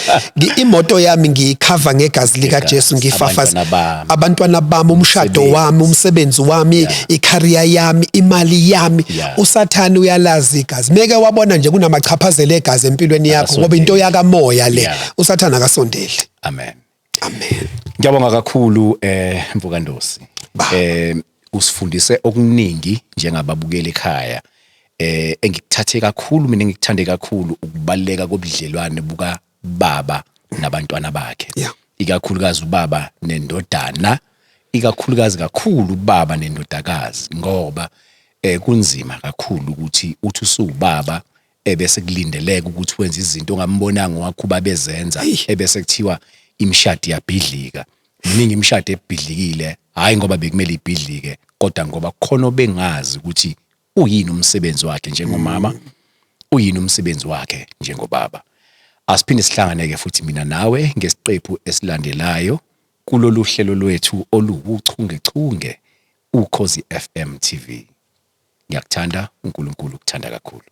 imoto yami ngiyikhava ngegazi lika Ngegazi, Jesu ngifafaza abantwana bami. abantwana bami umshado Umsebenzi. wami umsebenzi wami Yeah. icareer yami imali yami Yeah. usathane uyalazi igazi meke wabona nje kunamachaphazelo egazi empilweni yakho ngoba into Akasondeli. yakamoya le Yeah. usathane akasondeli Amen. amen Ngiyabonga kakhulu Mvukandosi. Ba. Usifundise okuningi njengababukeli ekhaya. Engikuthathe kakhulu mina ngikuthande kakhulu ukubaleka kobudlelwane buka baba nabantwana bakhe. Yeah. Ikakhulukazi ubaba nendodana, ikakhulukazi kakhulu ubaba nendodakazi ngoba kunzima kakhulu ukuthi uthi usubaba ebese kulindeleka ukuthi wenze izinto ongambonanga wakho bezenza ebese kuthiwa imishado yabhidlika. Miningi imishado ebhidlikile hayi ngoba bekumele ibhidlike kodwa ngoba khona obengazi ukuthi uyini umsebenzi wakhe njengomama uyini umsebenzi wakhe njengobaba. Asiphinde sihlanganeke futhi mina nawe ngesiqephu esilandelayo kulolu hlelo lwethu oluwuchungechunge uKhosi FM TV. Ngiyakuthanda uNkulunkulu ukuthanda kakhulu.